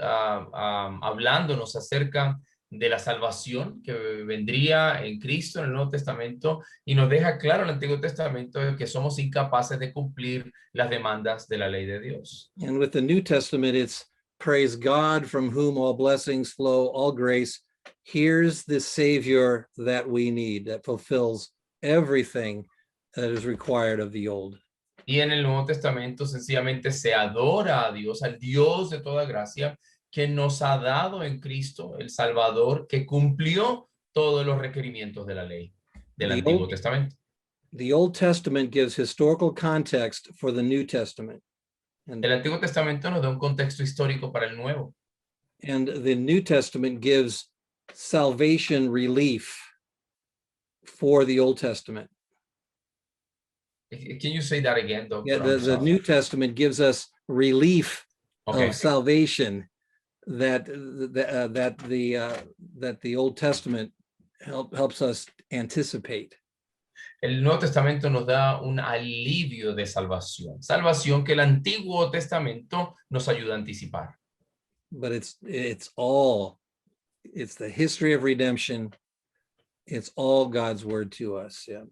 hablándonos acerca de la salvación que vendría en Cristo en el Nuevo Testamento, y nos deja claro el Antiguo Testamento de que somos incapaces de cumplir las demandas de la ley de Dios. And with the New Testament, it's praise God from whom all blessings flow, all grace. Here's the Savior that we need, that fulfills everything that is required of the old. Y en el Nuevo Testamento sencillamente se adora a Dios, al Dios de toda gracia, que nos ha dado en Cristo el Salvador, que cumplió todos los requerimientos de la ley del Antiguo Testamento. The Old Testament gives historical context for the New Testament. El Antiguo Testamento nos da un contexto histórico para el Nuevo. And the New Testament gives salvation relief for the Old Testament. Can you say that again, Doctor? Yeah, the New Testament gives us relief of salvation that the Old Testament helps us anticipate. El Nuevo Testamento nos da un alivio de salvación, salvación que el Antiguo Testamento nos ayuda a anticipar. But it's the history of redemption. It's all God's word to us. Yeah.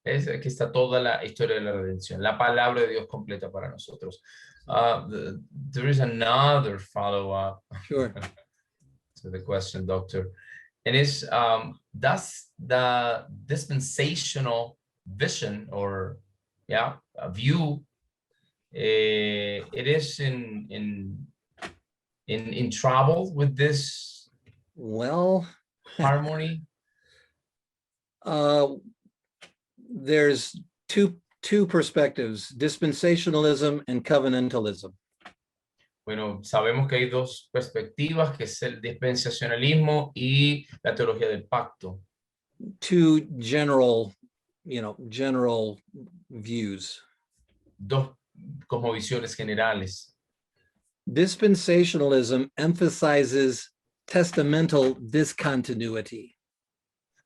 Es que está toda la historia de la redención, la palabra de Dios completa para nosotros. There is another follow-up Sure. to the question, Doctor. And it's, does the dispensational vision or view, it is in trouble with this harmony? There's two perspectives, dispensationalism and covenantalism. Bueno, sabemos que hay dos perspectivas, que es el dispensacionalismo y la teología del pacto. Two general views. Dos cosmovisiones generales. Dispensationalism emphasizes testamental discontinuity.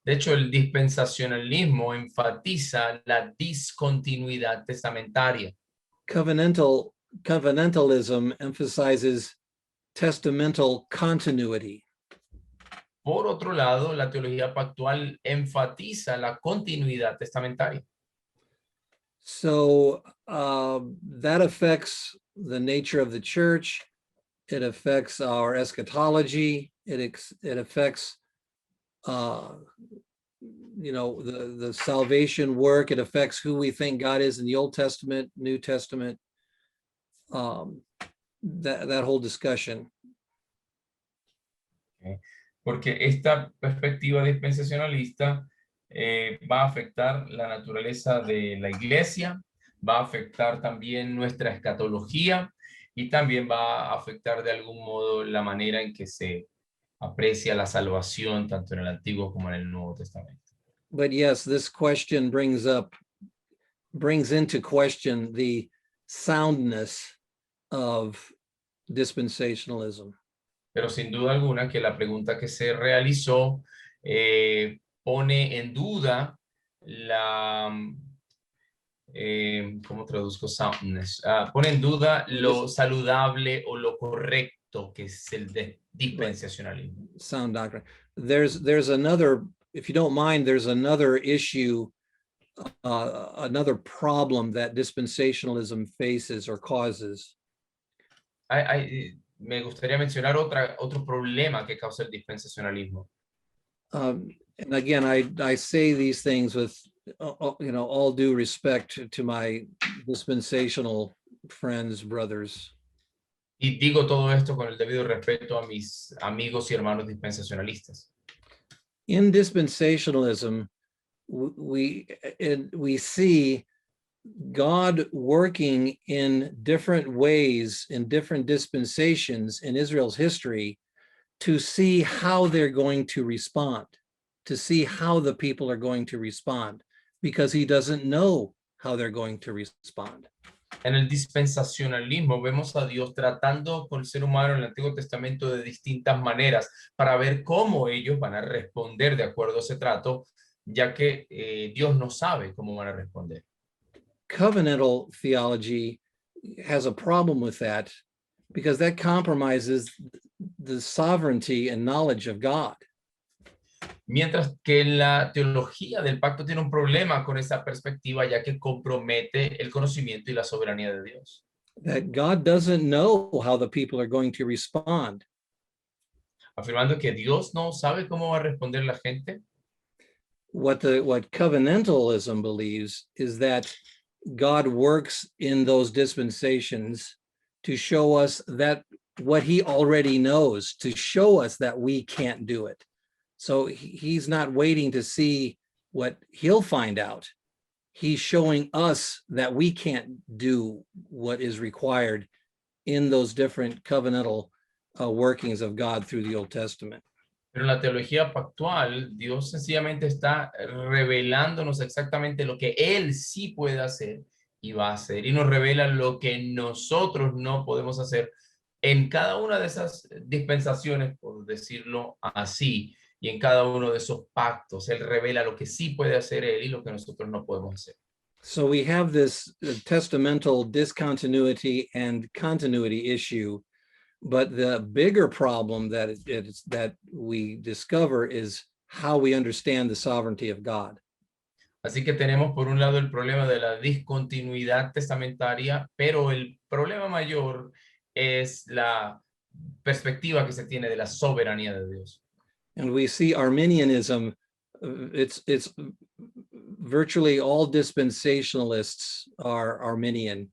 De hecho, el dispensacionalismo enfatiza la discontinuidad testamentaria. Covenantalism emphasizes testamental continuity. Por otro lado, la teología pactual enfatiza la continuidad testamentaria. So that affects the nature of the church. It affects our eschatology. It affects, the salvation work. It affects who we think God is in the Old Testament, New Testament, that whole discussion. ¿ok? Porque esta perspectiva dispensacionalista va a afectar la naturaleza de la iglesia, va a afectar también nuestra escatología y también va a afectar de algún modo la manera en que se aprecia la salvación tanto en el Antiguo como en el Nuevo Testamento. But yes, this question brings into question the soundness of dispensationalism. Pero sin duda alguna que la pregunta que se realizó pone en duda la, ¿cómo traduzco soundness? Pone en duda lo saludable o lo correcto que es el dispensacionalismo. Sound doctrine. There's another, if you don't mind, there's another issue, another problem that dispensationalism faces or causes. Me gustaría mencionar otro problema que causa el dispensacionalismo. And again, I say these things with, all due respect to my dispensational friends, brothers. Y digo todo esto con el debido respeto a mis amigos y hermanos dispensacionalistas. In dispensationalism, we see God working in different ways, in different dispensations in Israel's history to see how they're going to respond, to see how the people are going to respond, because he doesn't know how they're going to respond. En el dispensacionalismo vemos a Dios tratando con el ser humano en el Antiguo Testamento de distintas maneras para ver cómo ellos van a responder de acuerdo a ese trato, ya que Dios no sabe cómo van a responder. Covenantal theology has a problem with that because that compromises the sovereignty and knowledge of God. Mientras que la teología del pacto tiene un problema con esa perspectiva, ya que compromete el conocimiento y la soberanía de Dios. That God doesn't know how the people are going to respond. Afirmando que Dios no sabe cómo va a responder la gente. What covenantalism believes is that God works in those dispensations to show us that what he already knows, to show us that we can't do it. So he's not waiting to see what he'll find out. He's showing us that we can't do what is required in those different covenantal workings of God through the Old Testament. Pero en la teología pactual, Dios sencillamente está revelándonos exactamente lo que Él sí puede hacer y va a hacer. Y nos revela lo que nosotros no podemos hacer en cada una de esas dispensaciones, por decirlo así, y en cada uno de esos pactos. Él revela lo que sí puede hacer Él y lo que nosotros no podemos hacer. So we have this testamental discontinuity and continuity issue. But the bigger problem that we discover is how we understand the sovereignty of God. Así que tenemos por un lado el problema de la discontinuidad testamentaria, pero el problema mayor es la perspectiva que se tiene de la soberanía de Dios. And we see Arminianism, it's virtually all dispensationalists are Arminian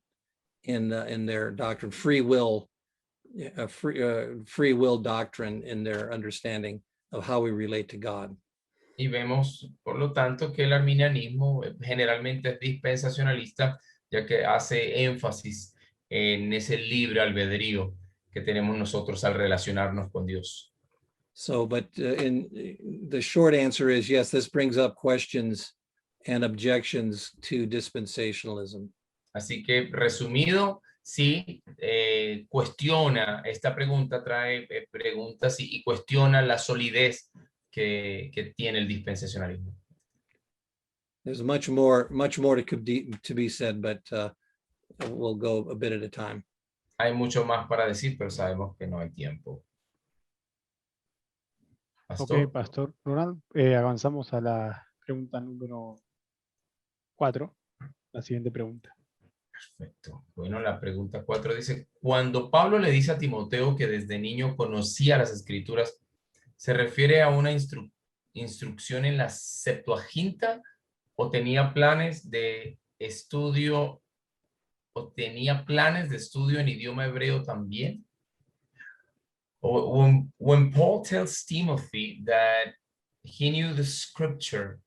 in their doctrine, free will doctrine in their understanding of how we relate to God. Y vemos, por lo tanto, que el arminianismo generalmente es dispensacionalista, ya que hace énfasis en ese libre albedrío que tenemos nosotros al relacionarnos con Dios. So, but the short answer is yes, this brings up questions and objections to dispensationalism. Así que, resumido, sí, cuestiona esta pregunta, trae preguntas y cuestiona la solidez que tiene el dispensacionalismo. There's much more to be said, but we'll go a bit at a time. Hay mucho más para decir, pero sabemos que no hay tiempo. Ok, Pastor Ronald, avanzamos a la pregunta número 4. la siguiente pregunta. Perfecto. Bueno, la pregunta 4 dice, cuando Pablo le dice a Timoteo que desde niño conocía las Escrituras, ¿se refiere a una instrucción en la Septuaginta o tenía planes de estudio en idioma hebreo también? When Paul tells Timothy that he knew the scripture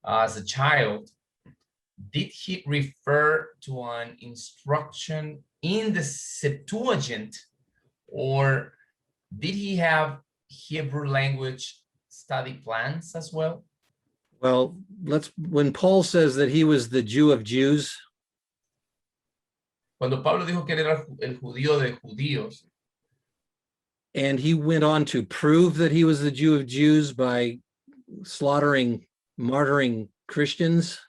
as a child, did he refer to an instruction in the Septuagint, or did he have Hebrew language study plans as well? Well, when Paul says that he was the Jew of Jews, Cuando Pablo dijo que era el judío de judíos, and he went on to prove that he was the Jew of Jews by martyring Christians,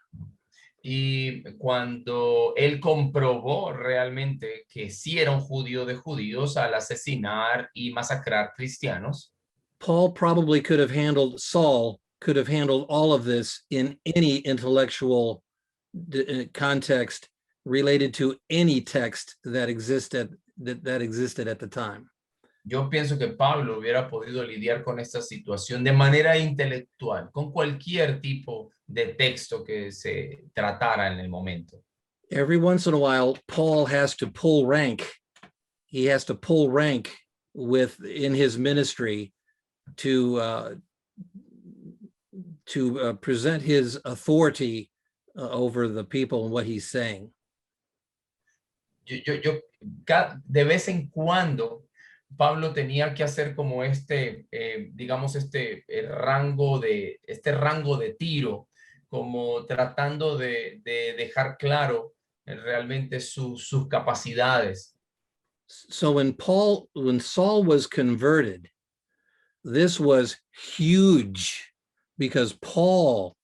y cuando él comprobó realmente que sí era un judío de judíos al asesinar y masacrar cristianos, Saul could have handled all of this in any intellectual context related to any text that existed at the time. yo pienso que Pablo hubiera podido lidiar con esta situación de manera intelectual, con cualquier tipo de texto que se tratara en el momento. Every once in a while, Paul has to pull rank. He has to pull rank in his ministry to present his authority over the people and what he's saying. De vez en cuando, Pablo tenía que hacer como digamos, rango de tiro, como tratando de dejar claro realmente sus capacidades. So when Saul was converted, this was huge because Paul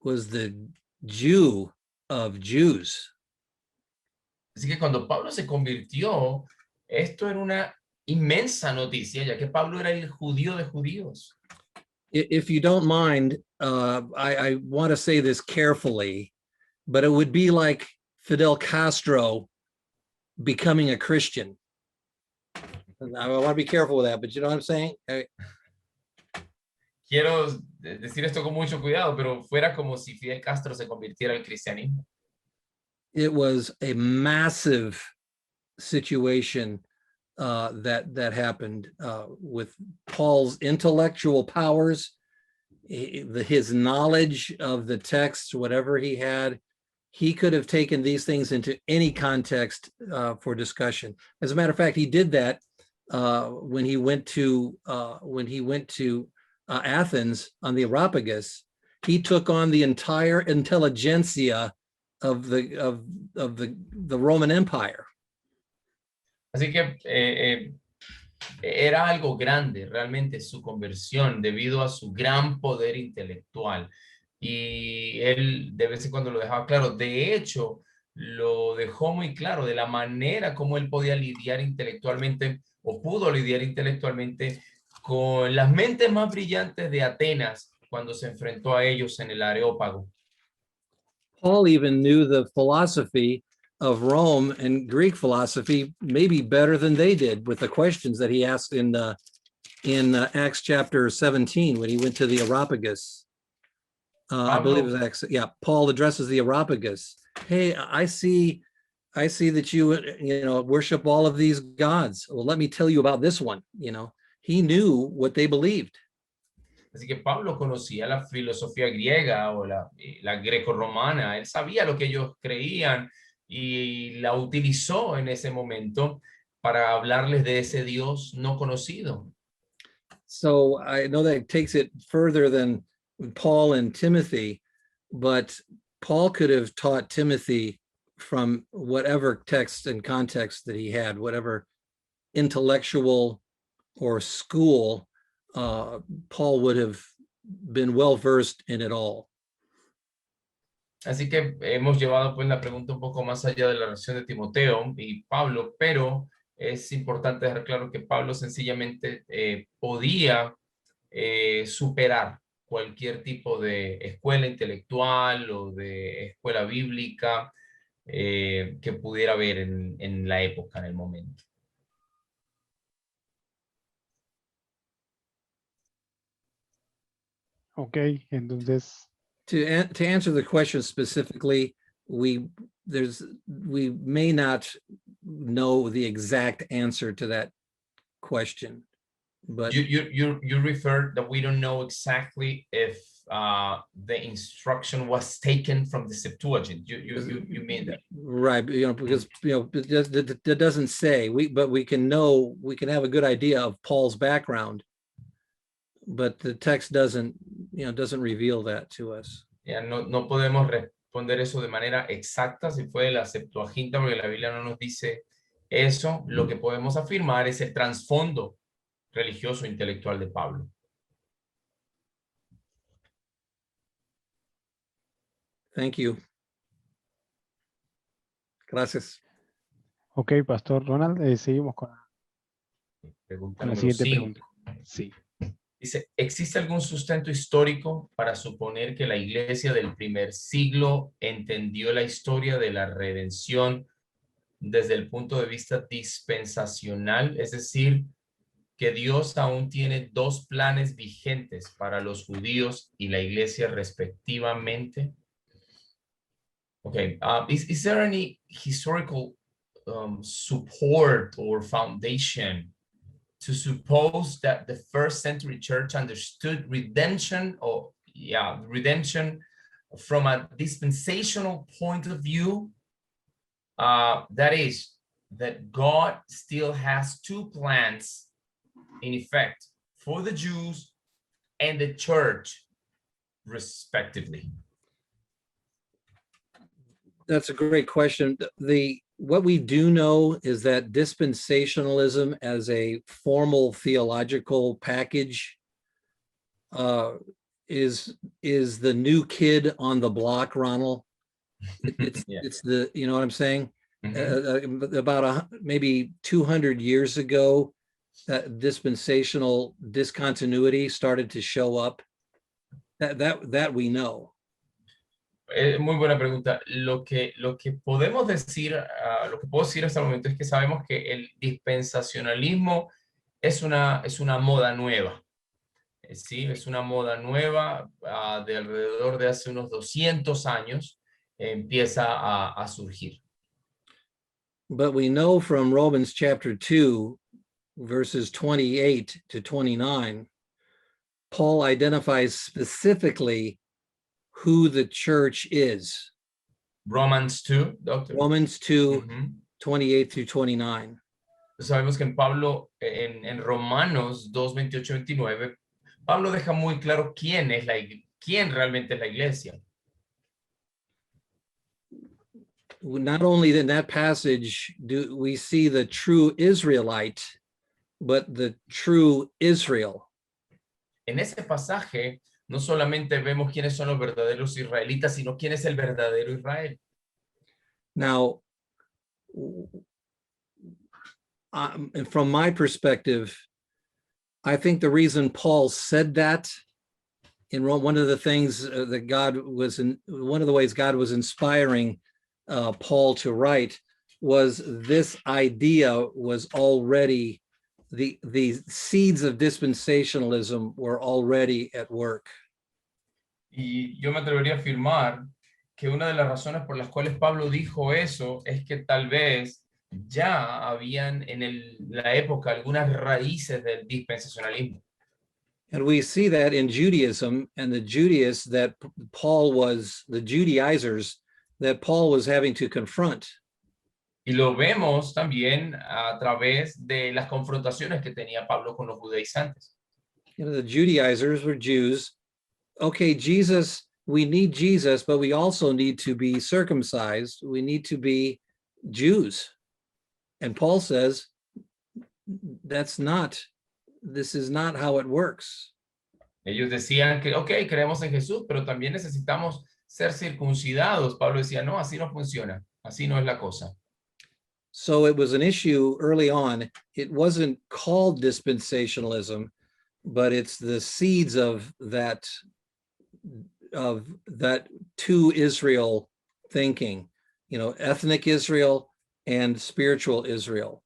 was the Jew of Jews. Así que cuando Pablo se convirtió, esto era una inmensa noticia, ya que Pablo era el judío de judíos. If you don't mind, I want to say this carefully, but it would be like Fidel Castro becoming a Christian. I want to be careful with that, but you know what I'm saying? Quiero decir esto con mucho cuidado, pero fuera como si Fidel Castro se convirtiera al cristianismo. It was a massive situation that happened with Paul's intellectual powers, his knowledge of the text, whatever he had. He could have taken these things into any context for discussion. As a matter of fact, he did that when he went to Athens on the Areopagus. He took on the entire intelligentsia of the Roman Empire. Así que era algo grande realmente su conversión debido a su gran poder intelectual. Y él de vez en cuando lo dejaba claro. De hecho, lo dejó muy claro de la manera como él podía lidiar intelectualmente o pudo lidiar intelectualmente con las mentes más brillantes de Atenas cuando se enfrentó a ellos en el Areópago. Paul even knew the philosophy of Rome and Greek philosophy maybe better than they did with the questions that he asked in Acts chapter 17 when he went to the Areopagus. I believe it was Acts. Yeah, Paul addresses the Areopagus. Hey, I see that you worship all of these gods. Well, let me tell you about this one. He knew what they believed. Así que Pablo conocía la filosofía griega o la greco-romana. Él sabía lo que ellos creían y la utilizó en ese momento para hablarles de ese Dios no conocido. So I know that takes it further than Paul and Timothy, but Paul could have taught Timothy from whatever text and context that he had, whatever intellectual or school, Paul would have been well versed in it all. Así que hemos llevado pues la pregunta un poco más allá de la relación de Timoteo y Pablo, pero es importante dejar claro que Pablo sencillamente podía superar cualquier tipo de escuela intelectual o de escuela bíblica que pudiera haber en la época, en el momento. Ok, entonces, To answer the question specifically, we may not know the exact answer to that question, but You refer that we don't know exactly if the instruction was taken from the Septuagint. You mean that? right, because that doesn't say, but we can know, we can have a good idea of Paul's background, but the text doesn't reveal that to us. Ya, no podemos responder eso de manera exacta si fue de la Septuaginta, porque la Biblia no nos dice eso. Lo que podemos afirmar es el trasfondo religioso intelectual de Pablo. Thank you. Gracias. ok, Pastor Ronald, seguimos Pregunta con la número siguiente 5. pregunta. Sí. Dice, ¿existe algún sustento histórico para suponer que la iglesia del primer siglo entendió la historia de la redención desde el punto de vista dispensacional? Es decir, que Dios aún tiene dos planes vigentes para los judíos y la iglesia respectivamente. Okay, is there any historical support or foundation to suppose that the first century church understood redemption from a dispensational point of view? That is, that God still has two plans in effect for the Jews and the church, respectively. That's a great question. What we do know is that dispensationalism as a formal theological package is the new kid on the block, Ronald. It's the, you know what I'm saying? About maybe 200 years ago, dispensational discontinuity started to show up. That we know. Muy buena pregunta. Lo que podemos decir, lo que puedo decir hasta el momento es que sabemos que el dispensacionalismo es una moda nueva. Sí, es una moda nueva de alrededor de hace unos 200 años, empieza a surgir. But we know from Romans chapter 2, verses 28 to 29, Paul identifies specifically who the church is. Romans 2, doctor. Romans 2, 28 through 29. Sabemos que en Pablo, en Romanos 2, 28, 29, Pablo deja muy claro quién realmente es la iglesia. Not only in that passage do we see the true Israelite, but the true Israel. En ese pasaje, no solamente vemos quiénes son los verdaderos israelitas, sino quién es el verdadero Israel. Now, from my perspective, I think the reason Paul said that in one of the things one of the ways God was inspiring Paul to write was this idea was already, the seeds of dispensationalism were already at work. Y yo me atrevería a afirmar que una de las razones por las cuales Pablo dijo eso es que tal vez ya habían en la época algunas raíces del dispensacionalismo. And we see that in Judaism and the Judaizers that Paul was having to confront. Y lo vemos también a través de las confrontaciones que tenía Pablo con los judaizantes. You know, the Judaizers were Jews. Okay, Jesus, we need Jesus, but we also need to be circumcised. We need to be Jews. And Paul says, this is not how it works. Ellos decían que, ok, creemos en Jesús, pero también necesitamos ser circuncidados. Pablo decía, no, así no funciona. Así no es la cosa. So it was an issue early on. It wasn't called dispensationalism, but it's the seeds of that of that two Israel thinking, ethnic Israel and spiritual Israel.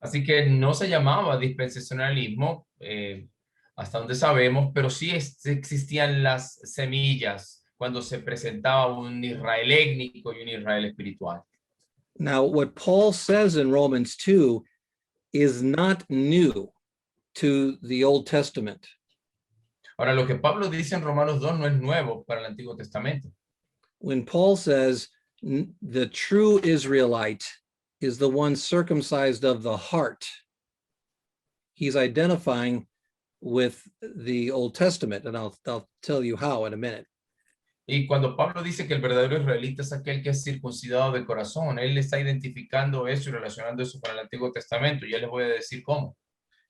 Así que no se llamaba dispensacionalismo, hasta donde sabemos, pero sí existían las semillas cuando se presentaba un Israel étnico y un Israel espiritual. Now, what Paul says in Romans 2 is not new to the Old Testament. Ahora, lo que Pablo dice en Romanos 2 no es nuevo para el Antiguo Testamento. When Paul says the true Israelite is the one circumcised of the heart, he's identifying with the Old Testament, and I'll tell you how in a minute. Y cuando Pablo dice que el verdadero israelita es aquel que es circuncidado de corazón, él está identificando eso y relacionando eso con el Antiguo Testamento. Ya les voy a decir cómo.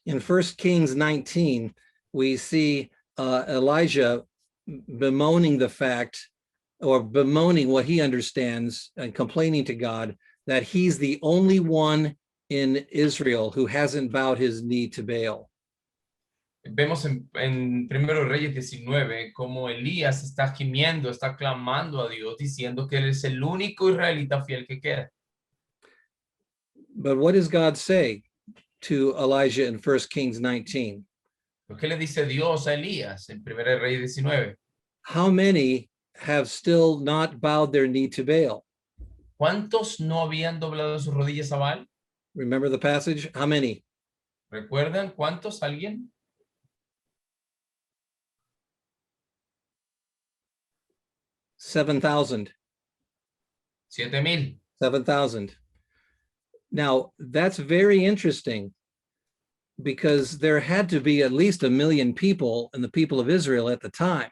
In 1 Kings 19, we see Elijah bemoaning the fact, or bemoaning what he understands and complaining to God that he's the only one in Israel who hasn't bowed his knee to Baal. Vemos en 1 Reyes 19 cómo Elías está gimiendo, está clamando a Dios, diciendo que él es el único israelita fiel que queda. But what does God say to Elijah in 1 Kings 19? Lo que le dice Dios a Elías en 1 Reyes 19. How many have still not bowed their knee to Baal? ¿Cuántos no habían doblado sus rodillas a Baal? Remember the passage? How many? ¿Recuerdan cuántos? ¿Alguien? 7,000. 7,000. 7,000. Now, that's very interesting because there had to be at least 1 million people in the people of Israel at the time.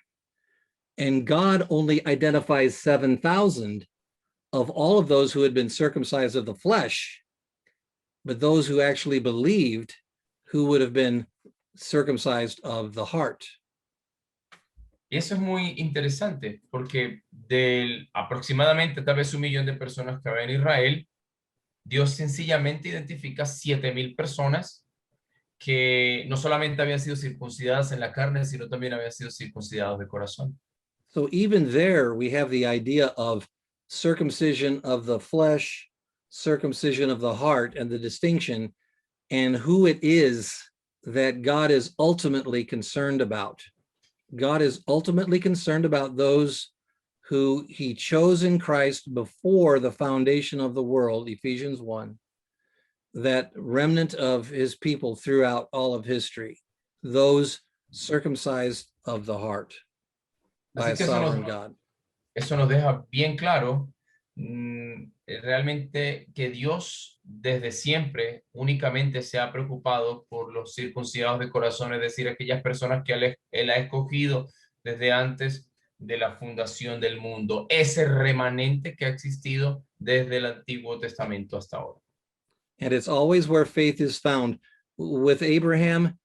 And God only identifies 7,000 of all of those who had been circumcised of the flesh, but those who actually believed who would have been circumcised of the heart. Y eso es muy interesante porque del aproximadamente tal vez 1 millón de personas que había en Israel, Dios sencillamente identifica 7,000 personas que no solamente habían sido circuncidadas en la carne, sino también habían sido circuncidados de corazón. So even there, we have the idea of circumcision of the flesh, circumcision of the heart, and the distinction, and who it is that God is ultimately concerned about. God is ultimately concerned about those who he chose in Christ before the foundation of the world, Ephesians 1, that remnant of his people throughout all of history, those circumcised of the heart by a sovereign God. Eso nos deja bien claro realmente que Dios desde siempre únicamente se ha preocupado por los circuncidados de corazón, es decir, aquellas personas que él ha escogido desde antes de la fundación del mundo, ese remanente que ha existido desde el Antiguo Testamento hasta ahora. And it's always where faith is found. With Abraham,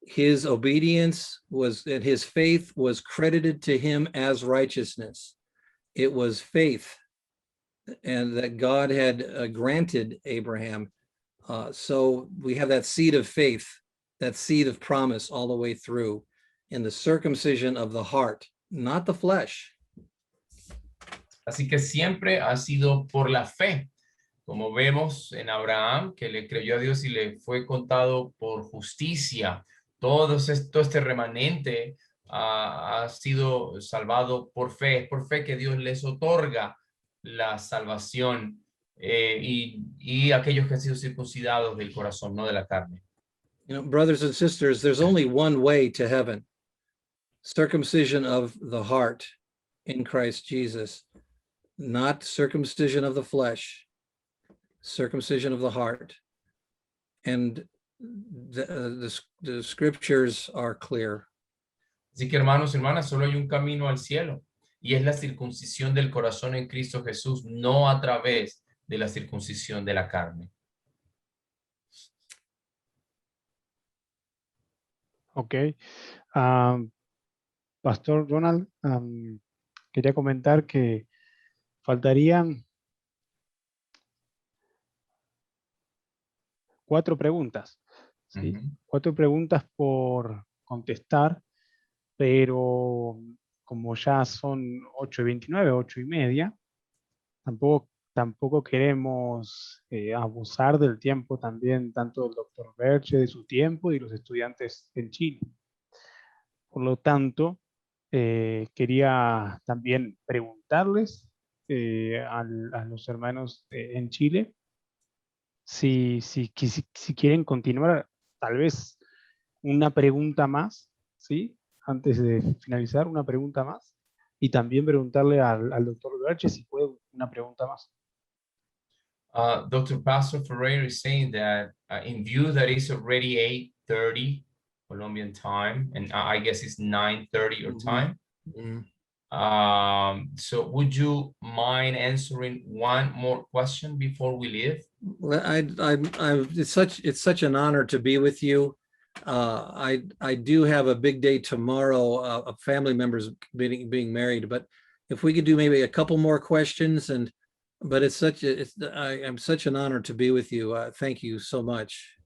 his obedience was, and his faith was credited to him as righteousness. It was faith and that God had granted Abraham. So we have that seed of faith, that seed of promise all the way through in the circumcision of the heart, not the flesh. Así que siempre ha sido por la fe, como vemos en Abraham, que le creyó a Dios y le fue contado por justicia. Todo este remanente ha sido salvado por fe. Es por fe que Dios les otorga la salvación y aquellos que han sido circuncidados del corazón, no de la carne. You know, brothers and sisters, there's only one way to heaven: circumcision of the heart in Christ Jesus, not circumcision of the flesh, circumcision of the heart. And the scriptures are clear. Así que hermanos y hermanas, solo hay un camino al cielo y es la circuncisión del corazón en Cristo Jesús, no a través de la circuncisión de la carne. Ok. Pastor Ronald, quería comentar que faltarían 4 preguntas. ¿Sí? 4 preguntas por contestar, pero como ya son 8:29, 8:30, tampoco queremos abusar del tiempo también, tanto del doctor Berche, de su tiempo, y los estudiantes en Chile. Por lo tanto, quería también preguntarles a los hermanos en Chile si quieren continuar, tal vez una pregunta más, ¿sí? Antes de finalizar, una pregunta más. Y también preguntarle al doctor Berche si puede una pregunta más. Dr. Pastor Ferreira is saying that in view that it's already 8:30 Colombian time, and I guess it's 9:30 your time. So would you mind answering one more question before we leave? Well, it's such an honor to be with you. I do have a big day tomorrow of family members being married, but if we could do maybe a couple more questions, but I'm such an honor to be with you. Thank you so much.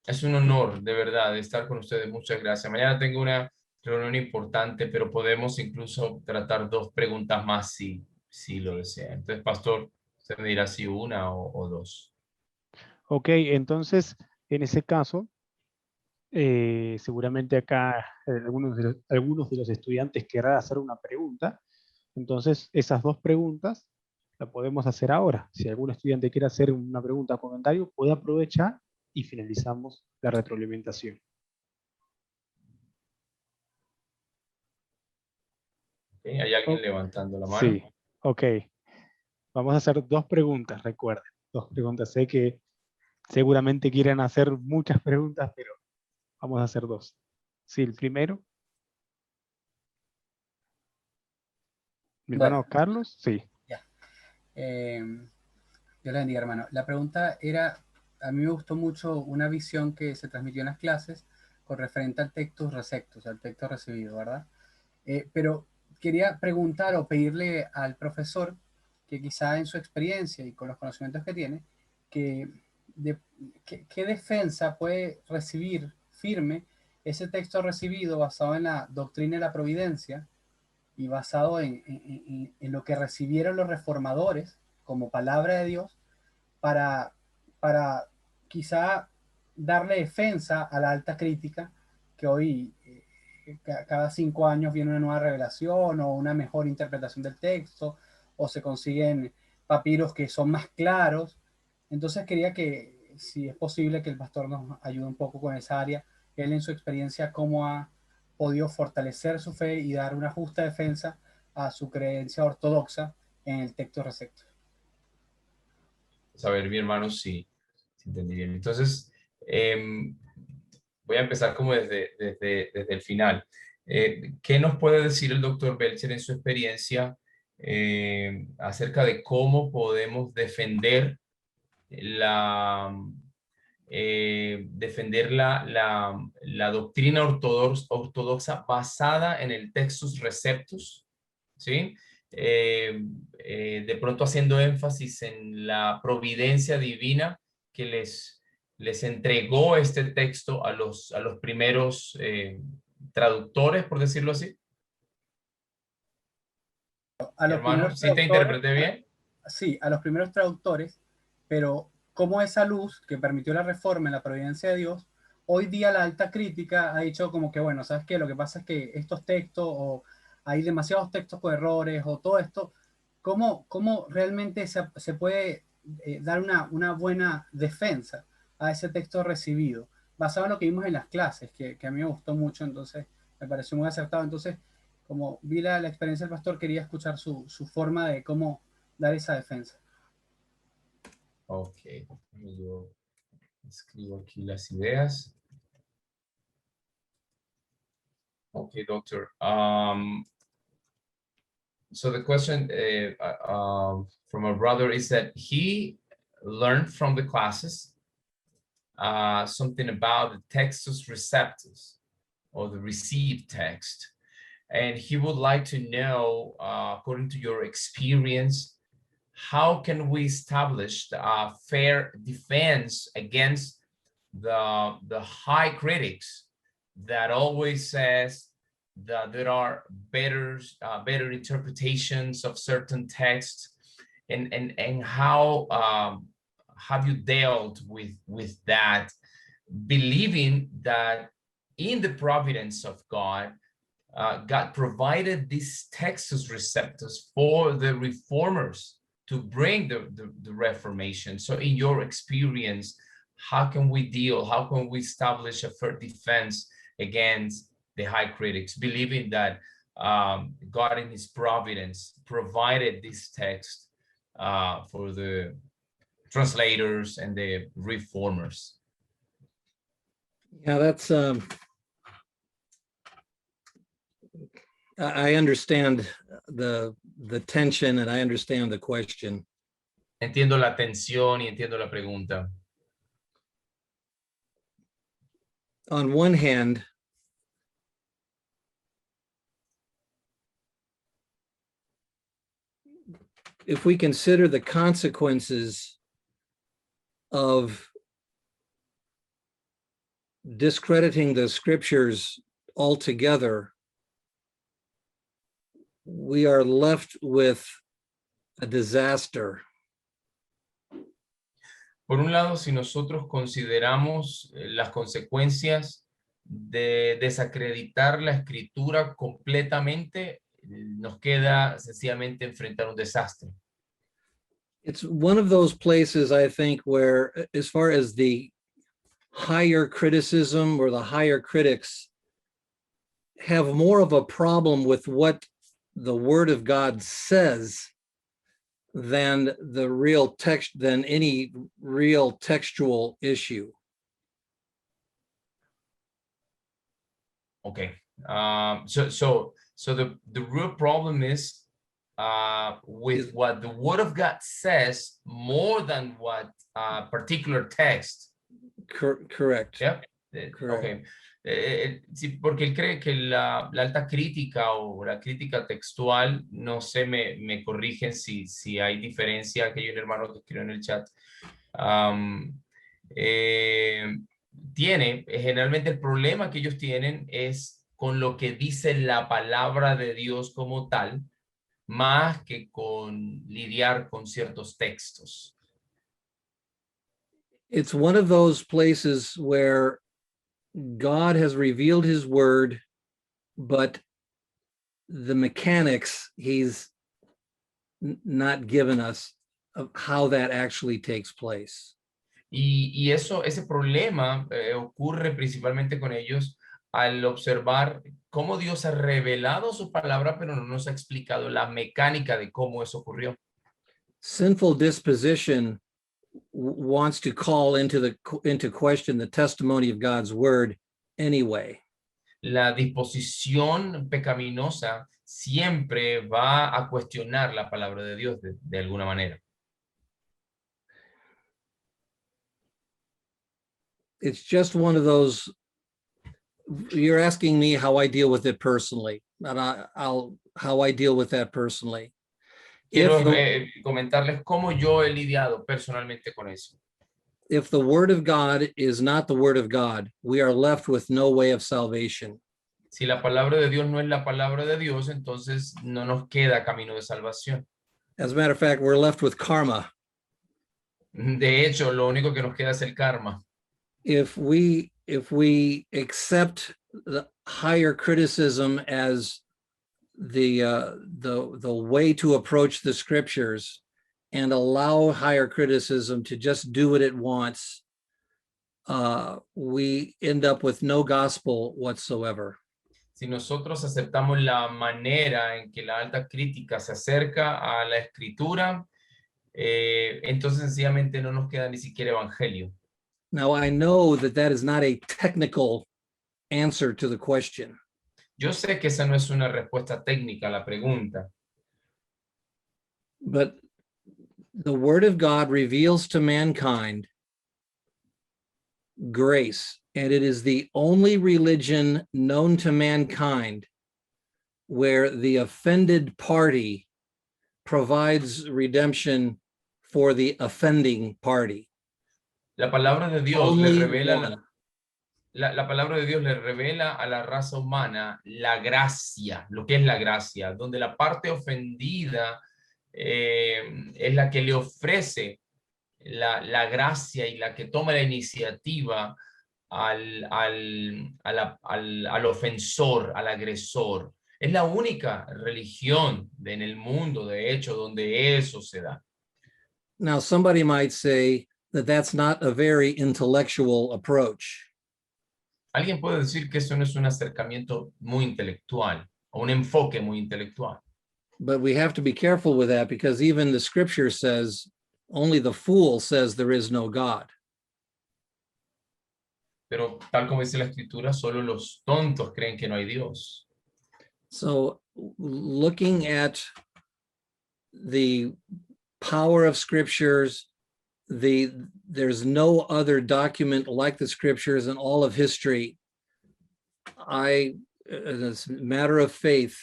Es un honor, de verdad, de estar con ustedes. Muchas gracias. Mañana tengo una reunión importante, pero podemos incluso tratar 2 preguntas más si lo desea. Entonces, pastor, usted me dirá si una o 2. Ok, entonces, en ese caso, seguramente acá algunos de los estudiantes querrán hacer una pregunta. Entonces, esas 2 preguntas las podemos hacer ahora. Si algún estudiante quiere hacer una pregunta o comentario, puede aprovechar y finalizamos la retroalimentación. ¿Okay? ¿Hay alguien levantando la mano? Sí, ok. Vamos a hacer 2 preguntas, recuerden. 2 preguntas. Sé que seguramente quieren hacer muchas preguntas, pero vamos a hacer 2. Sí, el primero. Mi hermano Carlos, sí. Ya. Dios le bendiga, hermano. La pregunta era, a mí me gustó mucho una visión que se transmitió en las clases con referente al textus receptus, al texto recibido, ¿verdad? Pero quería preguntar o pedirle al profesor que quizá en su experiencia y con los conocimientos que tiene, ¿qué defensa puede recibir firme ese texto recibido basado en la doctrina de la providencia y basado en lo que recibieron los reformadores como palabra de Dios para quizá darle defensa a la alta crítica que hoy cada 5 años viene una nueva revelación o una mejor interpretación del texto o se consiguen papiros que son más claros? Entonces quería que, si es posible, que el pastor nos ayude un poco con esa área. Él en su experiencia, cómo ha podido fortalecer su fe y dar una justa defensa a su creencia ortodoxa en el texto receptor. A ver, mi hermano, si entendí bien. Entonces, voy a empezar como desde el final. ¿Qué nos puede decir el doctor Belcher en su experiencia acerca de cómo podemos defender la doctrina ortodoxa basada en el textus receptus, ¿sí? De pronto haciendo énfasis en la providencia divina que les entregó este texto a los primeros traductores, por decirlo así. A los Hermano, ¿sí te interpreté bien? Sí, a los primeros traductores, pero cómo esa luz que permitió la reforma en la providencia de Dios, hoy día la alta crítica ha dicho como que, bueno, ¿sabes qué? Lo que pasa es que estos textos, o hay demasiados textos con errores, o todo esto, ¿cómo realmente se puede dar una buena defensa a ese texto recibido? Basado en lo que vimos en las clases, que a mí me gustó mucho, entonces me pareció muy acertado. Entonces, como vi la experiencia del pastor, quería escuchar su forma de cómo dar esa defensa. Ok, yo escribo aquí las ideas. Okay, doctor. So the question from a brother is that he learned from the classes something about the textus receptus, or the received text. And he would like to know, according to your experience, how can we establish a fair defense against the high critics that always says that there are better interpretations of certain texts, and how have you dealt with that, believing that in the providence of God, God provided these Textus Receptus for the reformers to bring the Reformation. So in your experience, how can we establish a fair defense against the high critics, believing that God in his providence provided this text for the translators and the reformers? Yeah, that's, I understand the tension and I understand the question. Entiendo la tensión y entiendo la pregunta. On one hand, if we consider the consequences of discrediting the scriptures altogether, we are left with a disaster. Por un lado, si nosotros consideramos las consecuencias de desacreditar la escritura completamente, nos queda sencillamente enfrentar un desastre. It's one of those places, I think, where as far as the higher criticism or the higher critics have more of a problem with what the Word of God says than the real text, than any real textual issue. Okay. So the real problem is with what the Word of God says more than what particular text. Correct. Yeah. Correct. Okay. Sí, porque él cree que la alta crítica o la crítica textual, no sé, me corrigen si hay diferencia, que hay un hermano que escribió en el chat, generalmente el problema que ellos tienen es con lo que dice la palabra de Dios como tal, más que con lidiar con ciertos textos. It's one of those places where God has revealed his word, but the mechanics he's not given us of how that actually takes place. Y ese problema ocurre principalmente con ellos al observar cómo Dios ha revelado su palabra, pero no nos ha explicado la mecánica de cómo eso ocurrió. Sinful disposition wants to call into question the testimony of God's word anyway. La disposición pecaminosa siempre va a cuestionar la palabra de Dios de alguna manera. It's just one of those, you're asking me how I deal with it personally, and how I deal with that personally. Quiero comentarles cómo yo he lidiado personalmente con eso. If the word of God is not the word of God, we are left with no way of salvation. Si la palabra de Dios no es la palabra de Dios, entonces no nos queda camino de salvación. As a matter of fact, we're left with karma. De hecho, lo único que nos queda es el karma. If we accept the higher criticism as the way to approach the scriptures and allow higher criticism to just do what it wants, we end up with no gospel whatsoever. Si nosotros aceptamos la manera en que la alta crítica se acerca a la escritura, entonces sencillamente no nos queda ni siquiera evangelio. Now, I know that is not a technical answer to the question. Yo sé que esa no es una respuesta técnica a la pregunta. But the word of God reveals to mankind grace, and it is the only religion known to mankind where the offended party provides redemption for the offending party. La palabra de Dios le revela la palabra de Dios le revela a la raza humana la gracia, lo que es la gracia, donde la parte ofendida es la que le ofrece la gracia y la que toma la iniciativa al ofensor, al agresor. Es la única religión en el mundo, de hecho, donde eso se da. Now, somebody might say that that's not a very intellectual approach. Alguien puede decir que eso no es un acercamiento muy intelectual o un enfoque muy intelectual. But we have to be careful with that because even the scripture says only the fool says there is no God. Pero tal como dice la escritura, solo los tontos creen que no hay Dios. So looking at the power of scriptures, there's no other document like the scriptures in all of history. I, as a matter of faith,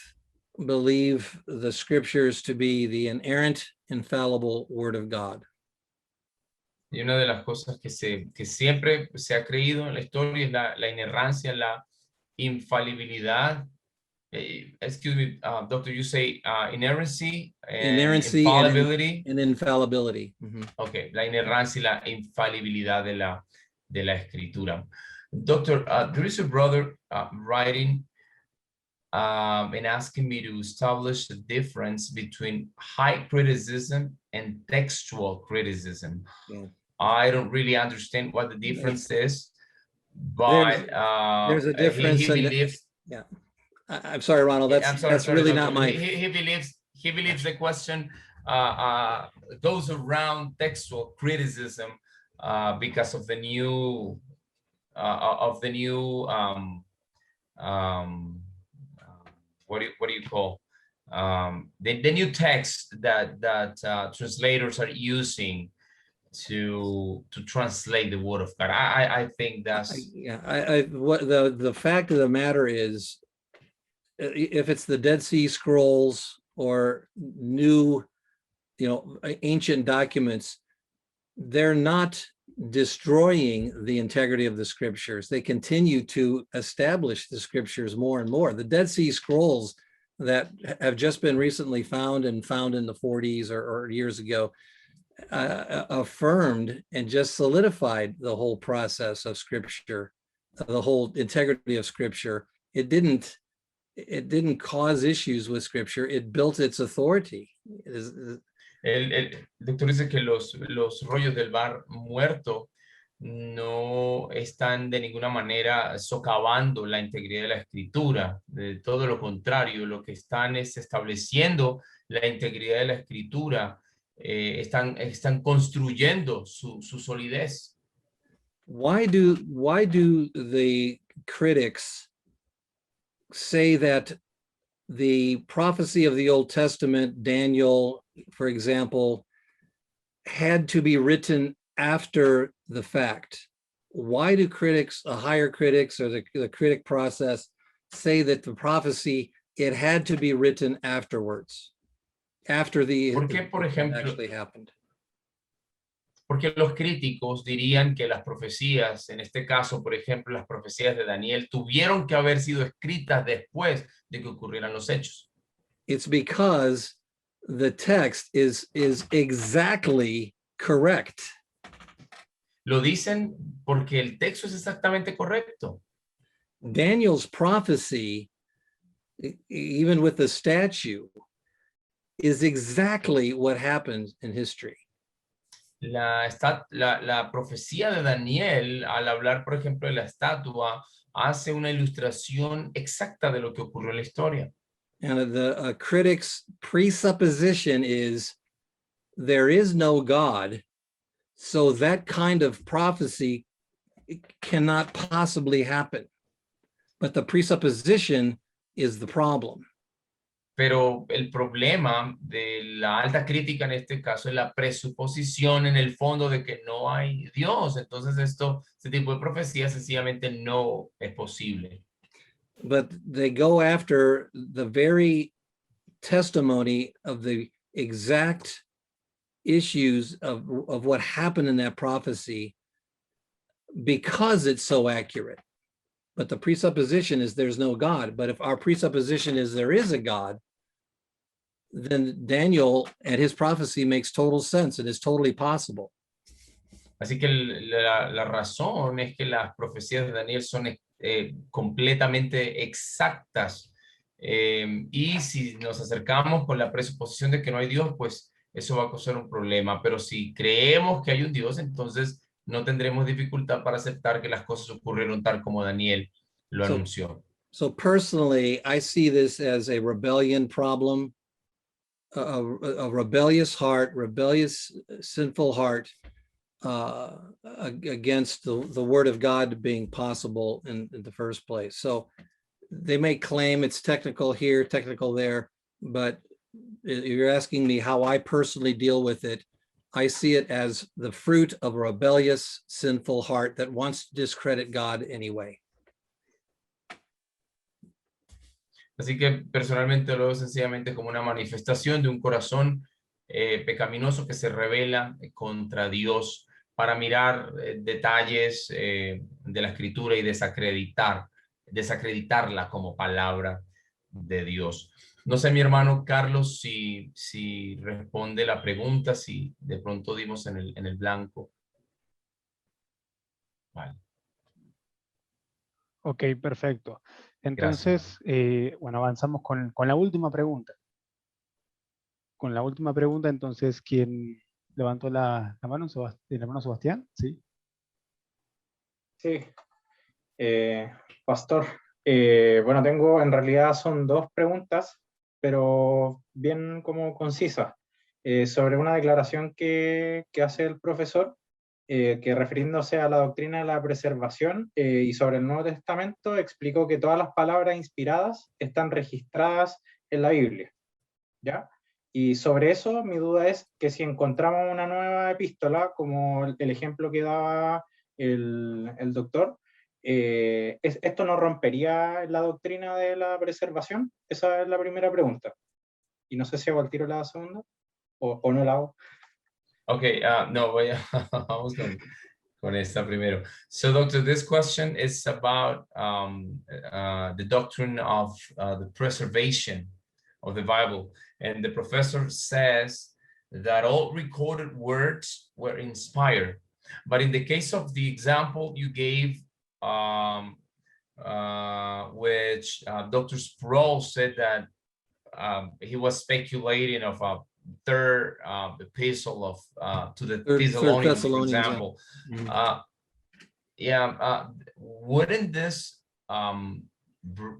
believe the scriptures to be the inerrant, infallible word of God. Y una de las cosas que siempre se ha creído en la historia es la inerrancia, la infalibilidad. Excuse me, Doctor, you say inerrancy and Inerrancy infallibility. and infallibility. Mhm. Okay, la inerrancia y la infalibilidad de la escritura. Doctor, there is a brother writing and asking me to establish the difference between high criticism and textual criticism. Yeah. I don't really understand what the difference is, but There's a difference. he believes. Yeah, I'm sorry, Ronald. I'm sorry, really Doctor. not my. He believes the question goes around textual criticism because of the new what do you call the new text that translators are using to translate the word of God. I think that's What the fact of the matter is, if it's the Dead Sea Scrolls or new, ancient documents, they're not destroying the integrity of the scriptures. They continue to establish the scriptures more and more. The Dead Sea Scrolls that have just been recently found in the 40s or years ago affirmed and just solidified the whole process of scripture, the whole integrity of scripture. It didn't cause issues with scripture. It built its authority. El doctor dice que los rollos del Mar Muerto no están de ninguna manera socavando la integridad de la escritura. De todo lo contrario, lo que están es estableciendo la integridad de la escritura. Están construyendo su solidez. Why do the critics say that the prophecy of the Old Testament, Daniel, for example, had to be written after the fact? Why do critics, the higher critics or the critic process, say that the prophecy, it had to be written afterwards? After the event actually happened. Porque los críticos dirían que las profecías, en este caso, por ejemplo, las profecías de Daniel, tuvieron que haber sido escritas después de que ocurrieran los hechos. It's because the text is exactly correct. Lo dicen porque el texto es exactamente correcto. Daniel's prophecy, even with the statue, is exactly what happened in history. La profecía de Daniel, al hablar, por ejemplo, de la estatua, hace una ilustración exacta de lo que ocurrió en la historia. And the critic's presupposition is there is no God, so that kind of prophecy cannot possibly happen. But the presupposition is the problem. Pero el problema de la alta crítica en este caso es la presuposición en el fondo de que no hay Dios. Entonces este tipo de profecía sencillamente no es posible. But they go after the very testimony of the exact issues of what happened in that prophecy because it's so accurate. but the presupposition is there's no God. But if our presupposition is there is a God, then Daniel and his prophecy makes total sense and is totally possible. Así que la razón es que las profecías de Daniel son completamente exactas. Y si nos acercamos con la presuposición de que no hay Dios, pues eso va a causar un problema. Pero si creemos que hay un Dios, entonces no tendremos dificultad para aceptar que las cosas ocurrieron tal como Daniel lo anunció. So personally, I see this as a rebellion problem, a rebellious heart, rebellious, sinful heart against the word of God being possible in the first place. So they may claim it's technical here, technical there, but you're asking me how I personally deal with it. I see it as the fruit of a rebellious, sinful heart that wants to discredit God anyway. Así que personalmente lo veo sencillamente como una manifestación de un corazón pecaminoso que se rebela contra Dios para mirar detalles de la escritura y desacreditarla como palabra de Dios. No sé, mi hermano Carlos, si responde la pregunta, si de pronto dimos en el blanco. Vale. Ok, perfecto. Entonces, bueno, avanzamos con la última pregunta. Con la última pregunta, entonces, ¿quién levantó la mano? ¿El hermano Sebastián? Sí. Sí. Pastor, bueno, en realidad son dos preguntas, pero bien como concisas, sobre una declaración que hace el profesor, que refiriéndose a la doctrina de la preservación y sobre el Nuevo Testamento, explicó que todas las palabras inspiradas están registradas en la Biblia, ¿ya? Y sobre eso mi duda es que si encontramos una nueva epístola, como el ejemplo que daba el doctor, ¿esto no rompería la doctrina de la preservación? Esa es la primera pregunta. Y no sé si hago al tiro la segunda o no la hago. Okay, no, vamos con esta primero. So, Doctor, this question is about the doctrine of the preservation of the Bible. And the professor says that all recorded words were inspired. But in the case of the example you gave, which Dr. Sproul said that he was speculating of a third epistle of to the Thessalonians, for example. Wouldn't this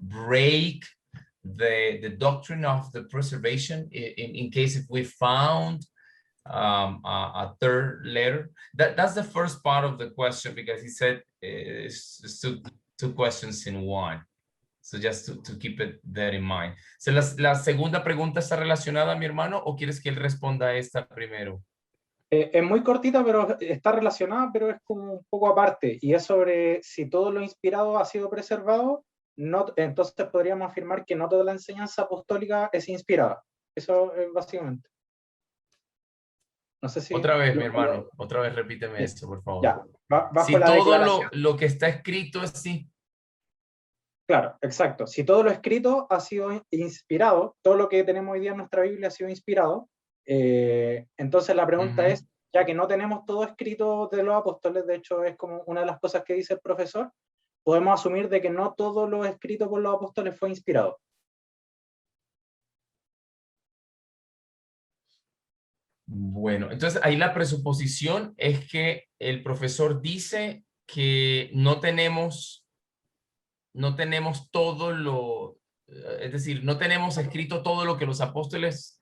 break the doctrine of the preservation in case if we found a third letter? That's the first part of the question, because he said it's two questions in one. So just to keep that in mind. So la segunda pregunta está relacionada, mi hermano, ¿o quieres que él responda a esta primero? Es muy cortita, pero está relacionada, pero es como un poco aparte. Y es sobre si todo lo inspirado ha sido preservado, no, entonces podríamos afirmar que no toda la enseñanza apostólica es inspirada. Eso es básicamente. No sé si... Otra vez, mi hermano, otra vez repíteme esto, por favor. Ya, bajo si la todo lo que está escrito es sí. Claro, exacto. Si todo lo escrito ha sido inspirado, todo lo que tenemos hoy día en nuestra Biblia ha sido inspirado, entonces la pregunta es, ya que no tenemos todo escrito de los apóstoles, de hecho es como una de las cosas que dice el profesor, podemos asumir de que no todo lo escrito por los apóstoles fue inspirado. Bueno, entonces ahí la presuposición es que el profesor dice que no tenemos todo lo, es decir, no tenemos escrito todo lo que los apóstoles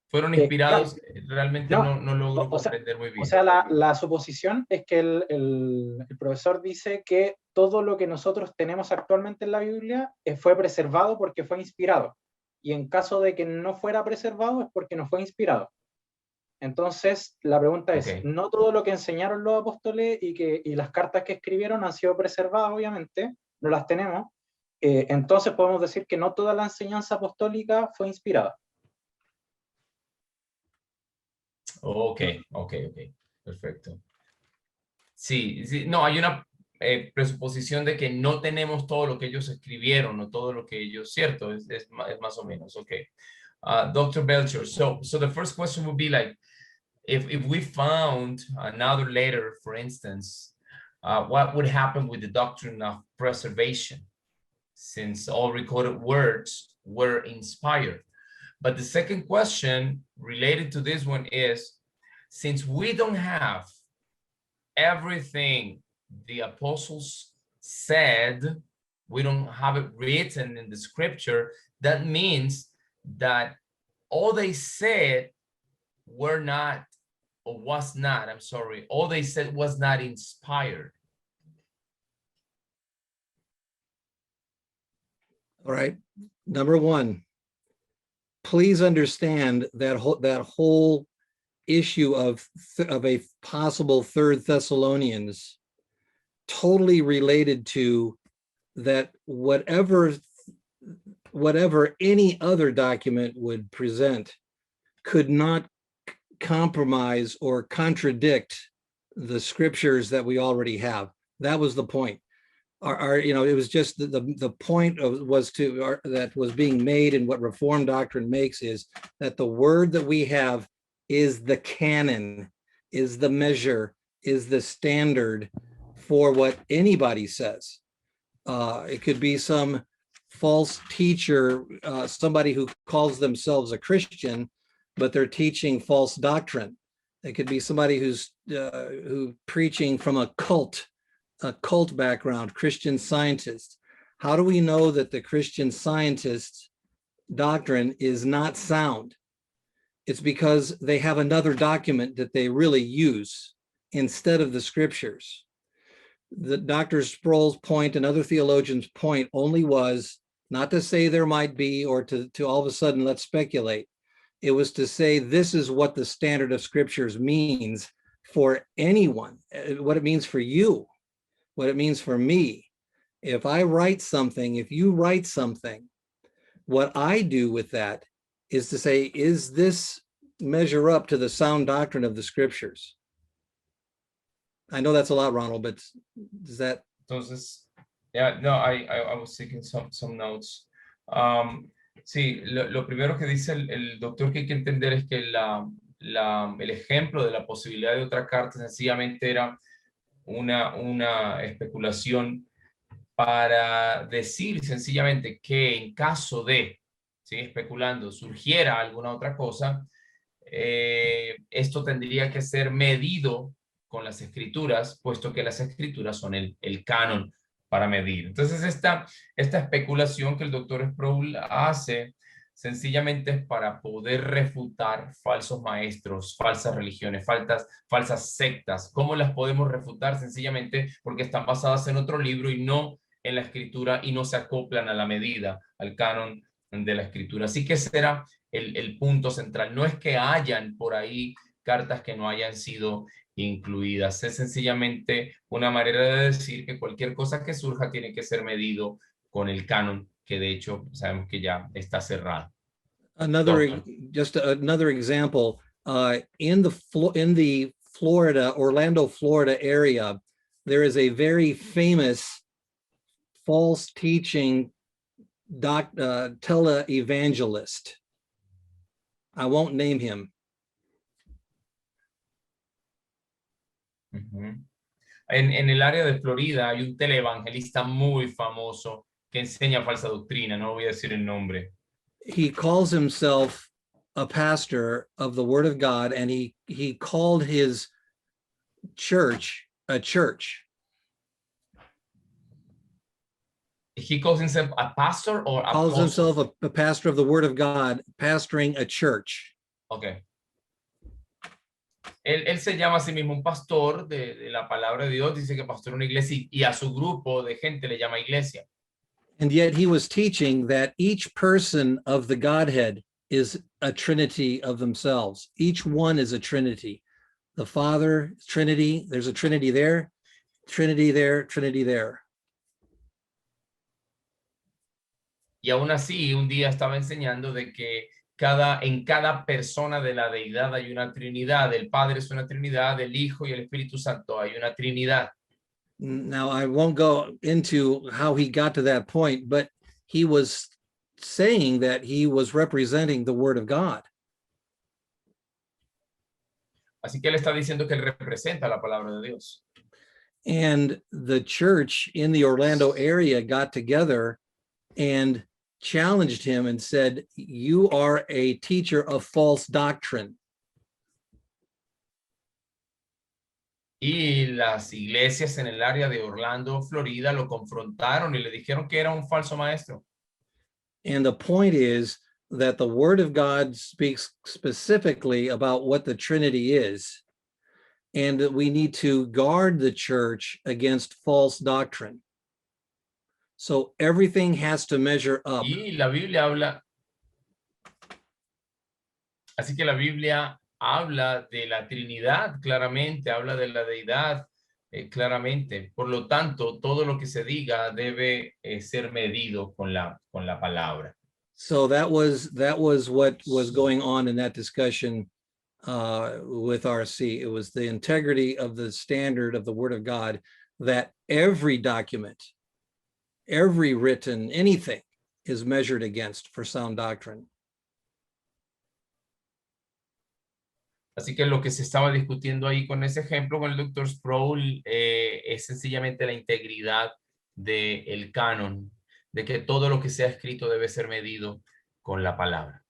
fueron inspirados. Realmente no logro comprender muy bien. O sea, la suposición es que el profesor dice que todo lo que nosotros tenemos actualmente en la Biblia fue preservado porque fue inspirado. Y en caso de que no fuera preservado es porque no fue inspirado. Entonces, la pregunta es, no todo lo que enseñaron los apóstoles y las cartas que escribieron han sido preservadas, obviamente, no las tenemos. Entonces podemos decir que no toda la enseñanza apostólica fue inspirada. Ok, perfecto. Sí, no, hay una presuposición de que no tenemos todo lo que ellos escribieron o todo lo que ellos, cierto, es más o menos, okay. Dr. Belcher, so the first question would be like, if we found another letter, for instance, what would happen with the doctrine of preservation, since all recorded words were inspired? But the second question related to this one is, since we don't have everything the apostles said, we don't have it written in the scripture, that means that all they said were not, or was not, I'm sorry, all they said was not inspired. All right. Number one, please understand that whole issue of a possible third Thessalonians totally related to that whatever any other document would present could not compromise or contradict the scriptures that we already have. That was the point. It was just the point that was being made, and what Reformed doctrine makes is that the word that we have is the canon, is the measure, is the standard for what anybody says. It could be some false teacher, somebody who calls themselves a Christian, but they're teaching false doctrine. It could be somebody who's preaching from a cult background, Christian Scientist. How do we know that the Christian Scientist doctrine is not sound? It's because they have another document that they really use instead of the scriptures. The Dr. Sproul's point and other theologians' point only was not to say there might be, or to all of a sudden let's speculate. It was to say this is what the standard of scriptures means for anyone, what it means for you, what it means for me. If I write something, if you write something, what I do with that is to say, is this measure up to the sound doctrine of the scriptures? I know that's a lot, Ronald, but does that? Entonces, yeah, no, I was taking some notes. Sí, lo primero que dice el doctor que hay que entender es que el ejemplo de la posibilidad de otra carta sencillamente era una especulación para decir sencillamente que en caso de, ¿sí?, especulando, surgiera alguna otra cosa, esto tendría que ser medido con las escrituras, puesto que las escrituras son el canon para medir. Entonces esta especulación que el doctor Sproul hace sencillamente es para poder refutar falsos maestros, falsas religiones, falsas sectas. ¿Cómo las podemos refutar? Sencillamente porque están basadas en otro libro y no en la escritura, y no se acoplan a la medida, al canon de la escritura. Así que ese era el punto central. No es que hayan por ahí cartas que no hayan sido incluidas. Es sencillamente una manera de decir que cualquier cosa que surja tiene que ser medido con el canon, que de hecho sabemos que ya está cerrado. Just another example, in the Florida, Orlando, Florida area, there is a very famous false teaching televangelist. I won't name him. En el área de Florida hay un televangelista muy famoso que enseña falsa doctrina, no voy a decir el nombre. He calls himself a pastor of the Word of God, and he called his church a church. He calls himself a pastor or a calls himself a pastor of the Word of God, pastoring a church. Okay. Él se llama a sí mismo un pastor de la palabra de Dios, dice que pastora una iglesia y a su grupo de gente le llama iglesia. And yet he was teaching that each person of the Godhead is a trinity of themselves. Each one is a trinity. The Father, Trinity, there's a Trinity there, Trinity there, Trinity there. Y aún así, un día estaba enseñando de que en cada persona de la deidad hay una Trinidad. El Padre es una Trinidad, el Hijo y el Espíritu Santo hay una Trinidad. Now, I won't go into how he got to that point, but he was saying that he was representing the word of God. Así que él está diciendo que él representa la palabra de Dios. And the church in the Orlando area got together and challenged him and said, "You are a teacher of false doctrine." Y las iglesias en el área de Orlando, Florida, lo confrontaron y le dijeron que era un falso maestro. And the point is that the word of God speaks specifically about what the Trinity is, and that we need to guard the church against false doctrine. So everything has to measure up. Y la Biblia habla, así que la Biblia habla de la Trinidad claramente, habla de la deidad claramente. Por lo tanto, todo lo que se diga debe ser medido con la palabra. So that was what was going on in that discussion with RC. It was the integrity of the standard of the Word of God, that every document, every written, anything is measured against for sound doctrine. Así que lo que se estaba discutiendo ahí con ese ejemplo con el Dr. Sproul es sencillamente la integridad del canon, de que todo lo que sea escrito debe ser medido con la palabra.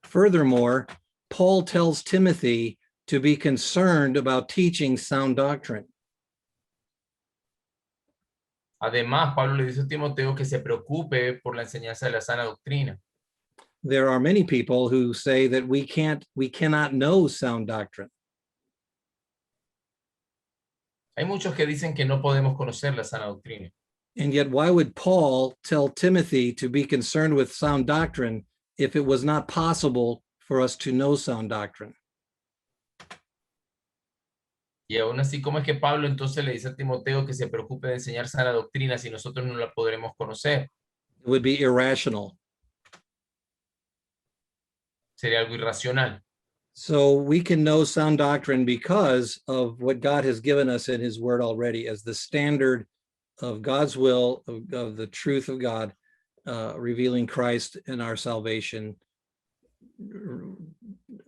Furthermore, Paul tells Timothy to be concerned about teaching sound doctrine. Además, Pablo le dice a Timoteo que se preocupe por la enseñanza de la sana doctrina. There are many people who say that we cannot know sound doctrine. Hay muchos que dicen que no podemos conocer la sana doctrina. And yet, why would Paul tell Timothy to be concerned with sound doctrine if it was not possible for us to know sound doctrine? Y aún así, ¿cómo es que Pablo entonces le dice a Timoteo que se preocupe de enseñar sana doctrina si nosotros no la podremos conocer? It would be irrational. Sería algo irracional. So we can know sound doctrine because of what God has given us in his word already as the standard of God's will, of the truth of God, revealing Christ in our salvation,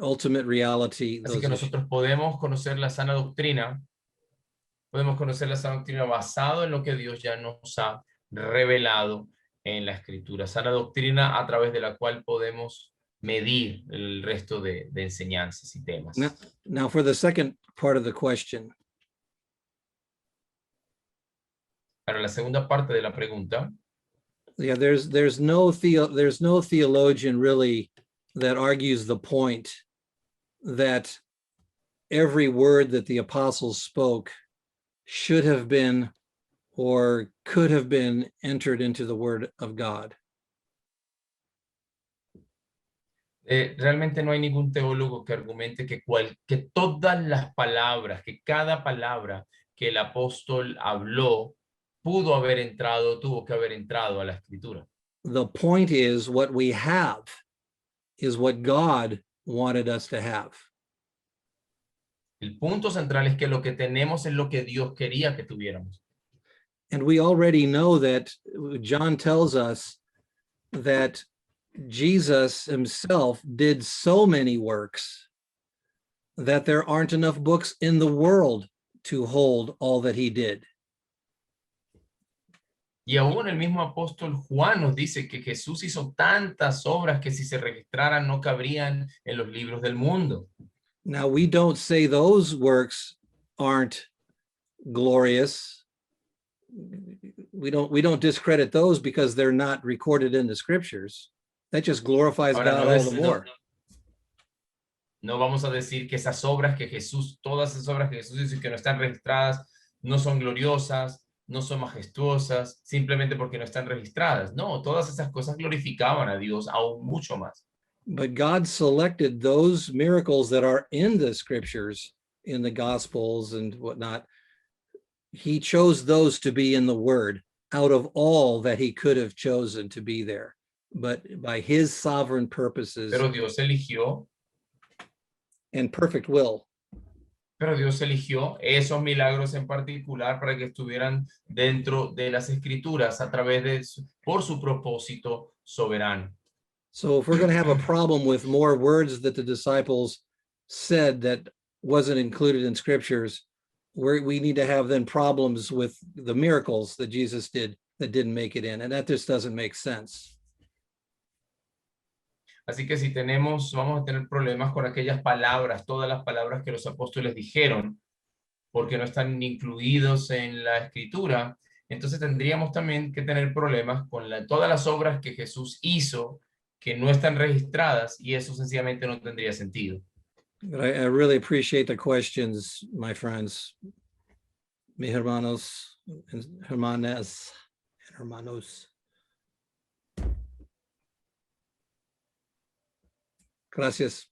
ultimate reality. Así que nosotros podemos conocer la sana doctrina, basado en lo que Dios ya nos ha revelado en la Escritura. Sana doctrina a través de la cual podemos medir el resto de enseñanzas y temas. Now for the second part of the question. Para la segunda parte de la pregunta, Yeah, there's no theologian really that argues the point that every word that the apostles spoke should have been or could have been entered into the word of God. realmente no hay ningún teólogo que argumente que todas las palabras, que cada palabra que el apóstol habló tuvo que haber entrado a la escritura. The point is, what we have is what God wanted us to have. El punto central es que lo que tenemos es lo que Dios quería que tuviéramos. And we already know that John tells us that Jesus himself did so many works that there aren't enough books in the world to hold all that he did. Y aún el mismo apóstol Juan nos dice que Jesús hizo tantas obras que si se registraran no cabrían en los libros del mundo. Now, we don't say those works aren't glorious. We don't discredit those because they're not recorded in the scriptures. That just glorifies Ahora, God all the more. No vamos a decir que todas esas obras que Jesús hizo y que no están registradas, no son gloriosas, no son majestuosas, simplemente porque no están registradas. No, todas esas cosas glorificaban a Dios aún mucho más. But God selected those miracles that are in the scriptures, in the Gospels and whatnot. He chose those to be in the Word out of all that he could have chosen to be there. But by his sovereign purposes Pero Dios eligió and perfect will. Pero Dios eligió esos milagros en particular para que estuvieran dentro de las escrituras a través de por su propósito soberano. So if we're going to have a problem with more words that the disciples said that wasn't included in scriptures, we need to have then problems with the miracles that Jesus did that didn't make it in. And that just doesn't make sense. Así que si vamos a tener problemas con aquellas palabras, todas las palabras que los apóstoles dijeron, porque no están incluidos en la escritura, entonces tendríamos también que tener problemas con todas las obras que Jesús hizo que no están registradas, y eso sencillamente no tendría sentido. But I really appreciate the questions, my friends, mis hermanos and hermanas, hermanos. Gracias.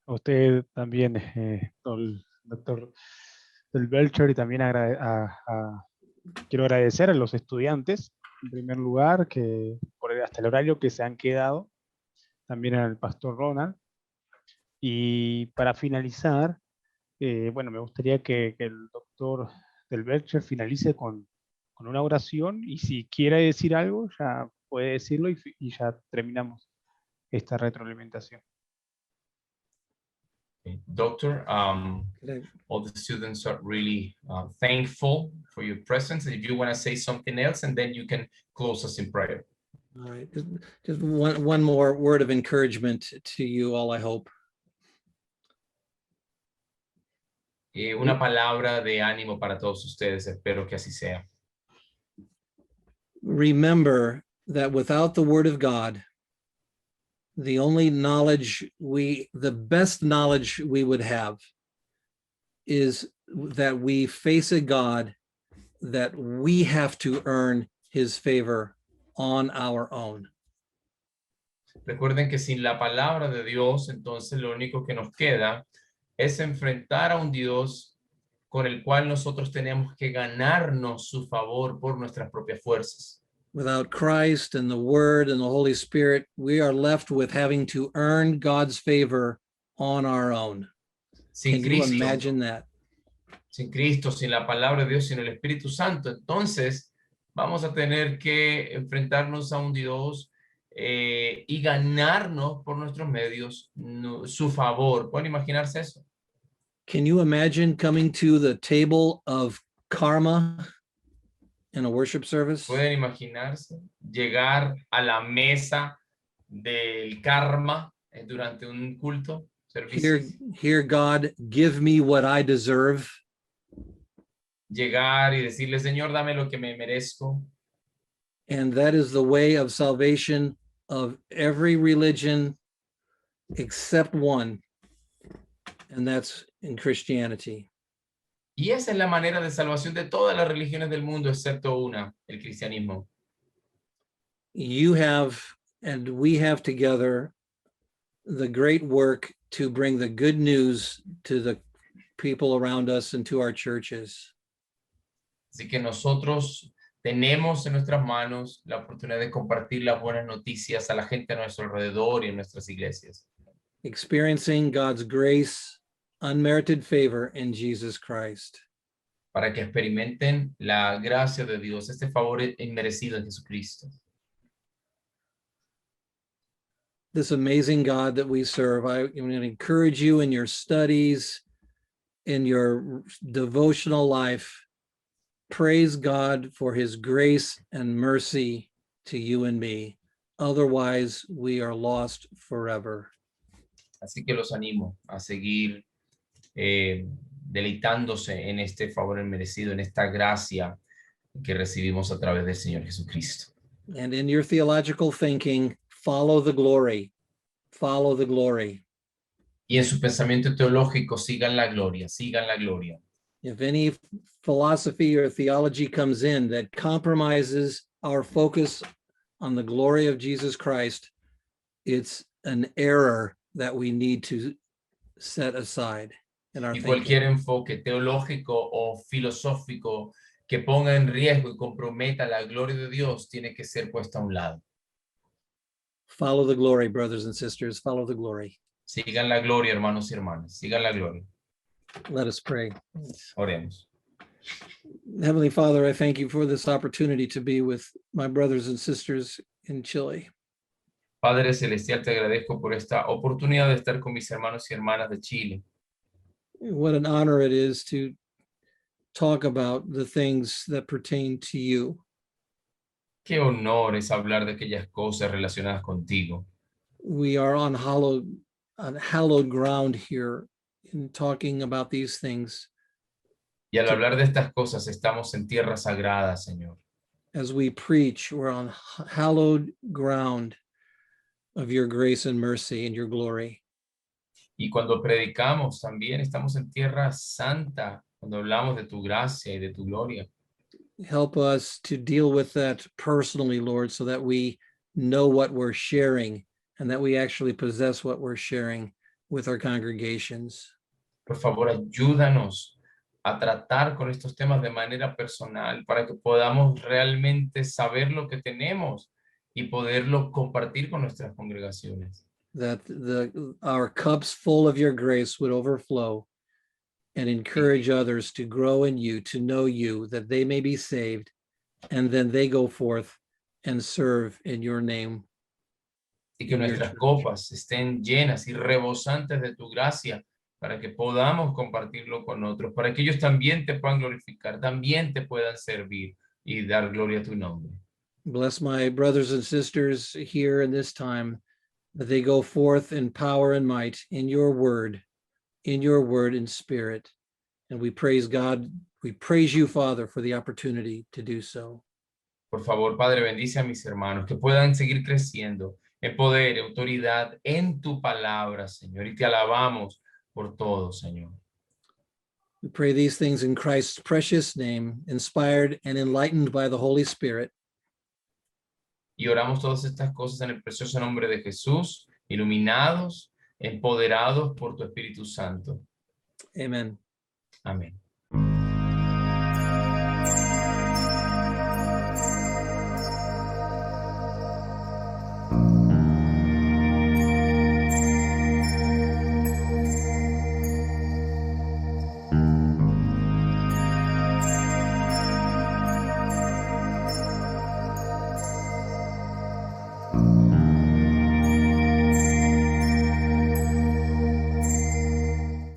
A usted también, el doctor Del Belcher, y también quiero agradecer a los estudiantes, en primer lugar, que hasta el horario que se han quedado, también al pastor Ronald. Y para finalizar, bueno, me gustaría que el doctor Del Belcher finalice con una oración, y si quiere decir algo, ya puede decirlo, y ya terminamos esta retroalimentación. Doctor, all the students are really thankful for your presence. And if you want to say something else, and then you can close us in prayer. All right, just one more word of encouragement to you all, I hope. Una palabra de ánimo para todos ustedes, espero que así sea. Remember that without the word of God, the only knowledge the best knowledge we would have is that we face a God that we have to earn his favor on our own. Recuerden que sin la palabra de Dios, entonces lo único que nos queda es enfrentar a un Dios con el cual nosotros tenemos que ganarnos su favor por nuestras propias fuerzas. Without Christ and the Word and the Holy Spirit, we are left with having to earn God's favor on our own. Sin Can you Cristo, imagine that? sin Cristo, sin la palabra de Dios, sin el Espíritu Santo, entonces vamos a tener que enfrentarnos a un Dios y ganarnos por nuestros medios su favor. ¿Pueden imaginarse eso? Can you imagine coming to the table of karma in a worship service? ¿Pueden imaginarse llegar a la mesa del karma durante un culto? Hear God, give me what I deserve. Llegar y decirle, Señor, dame lo que me merezco. And that is the way of salvation of every religion except one, and that's in Christianity. Y esa es la manera de salvación de todas las religiones del mundo, excepto una, el cristianismo. You have, and we have together, the great work to bring the good news to the people around us and to our churches. Así que nosotros tenemos en nuestras manos la oportunidad de compartir las buenas noticias a la gente a nuestro alrededor y en nuestras iglesias. Experiencing God's grace, unmerited favor in Jesus Christ. Para que experimenten la gracia de Dios, este favor inmerecido en Jesucristo. This amazing God that we serve, I'm going to encourage you in your studies, in your devotional life. Praise God for his grace and mercy to you and me. Otherwise, we are lost forever. Así que los animo a seguir deleitándose en este favor inmerecido, en esta gracia que recibimos a través del Señor Jesucristo. And in your theological thinking, follow the glory. Follow the glory. Y en su pensamiento teológico, sigan la gloria, sigan la gloria. If any philosophy or theology comes in that compromises our focus on the glory of Jesus Christ, it's an error that we need to set aside in our Y thinking. cualquier enfoque teológico o filosófico que ponga en riesgo y comprometa la gloria de Dios tiene que ser puesta a un lado. Follow the glory, brothers and sisters. Follow the glory. Sigan la gloria, hermanos y hermanas. Sigan la gloria. Let us pray. Oremos. Heavenly Father, I thank you for this opportunity to be with my brothers and sisters in Chile. Padre Celestial, te agradezco por esta oportunidad de estar con mis hermanos y hermanas de Chile. What an honor it is to talk about the things that pertain to you. Qué honor es hablar de aquellas cosas relacionadas contigo. We are on hallowed ground here in talking about these things Y al hablar de estas cosas estamos en tierra sagrada, Señor. as we preach. We're on hallowed ground of your grace and mercy and your glory. Y cuando predicamos también estamos en tierra santa, cuando hablamos de tu gracia y de tu gloria. Help us to deal with that personally, Lord, so that we know what we're sharing and that we actually possess what we're sharing with our congregations. Por favor, ayúdanos a tratar con estos temas de manera personal para que podamos realmente saber lo que tenemos y poderlo compartir con nuestras congregaciones. That our cups full of your grace would overflow and encourage others to grow in you, to know you, that they may be saved, and then they go forth and serve in your name. Y que nuestras copas estén llenas y rebosantes de tu gracia para que podamos compartirlo con otros, para que ellos también te puedan glorificar, también te puedan servir y dar gloria a tu nombre. Bless my brothers and sisters here in this time, that they go forth in power and might in your word in spirit. And we praise God. We praise you, Father, for the opportunity to do so. Por favor, Padre, bendice a mis hermanos, que puedan seguir creciendo en poder, autoridad, en tu palabra, Señor. Y te alabamos por todo, Señor. We pray these things in Christ's precious name, inspired and enlightened by the Holy Spirit. Y oramos todas estas cosas en el precioso nombre de Jesús, iluminados, empoderados por tu Espíritu Santo. Amen. Amén.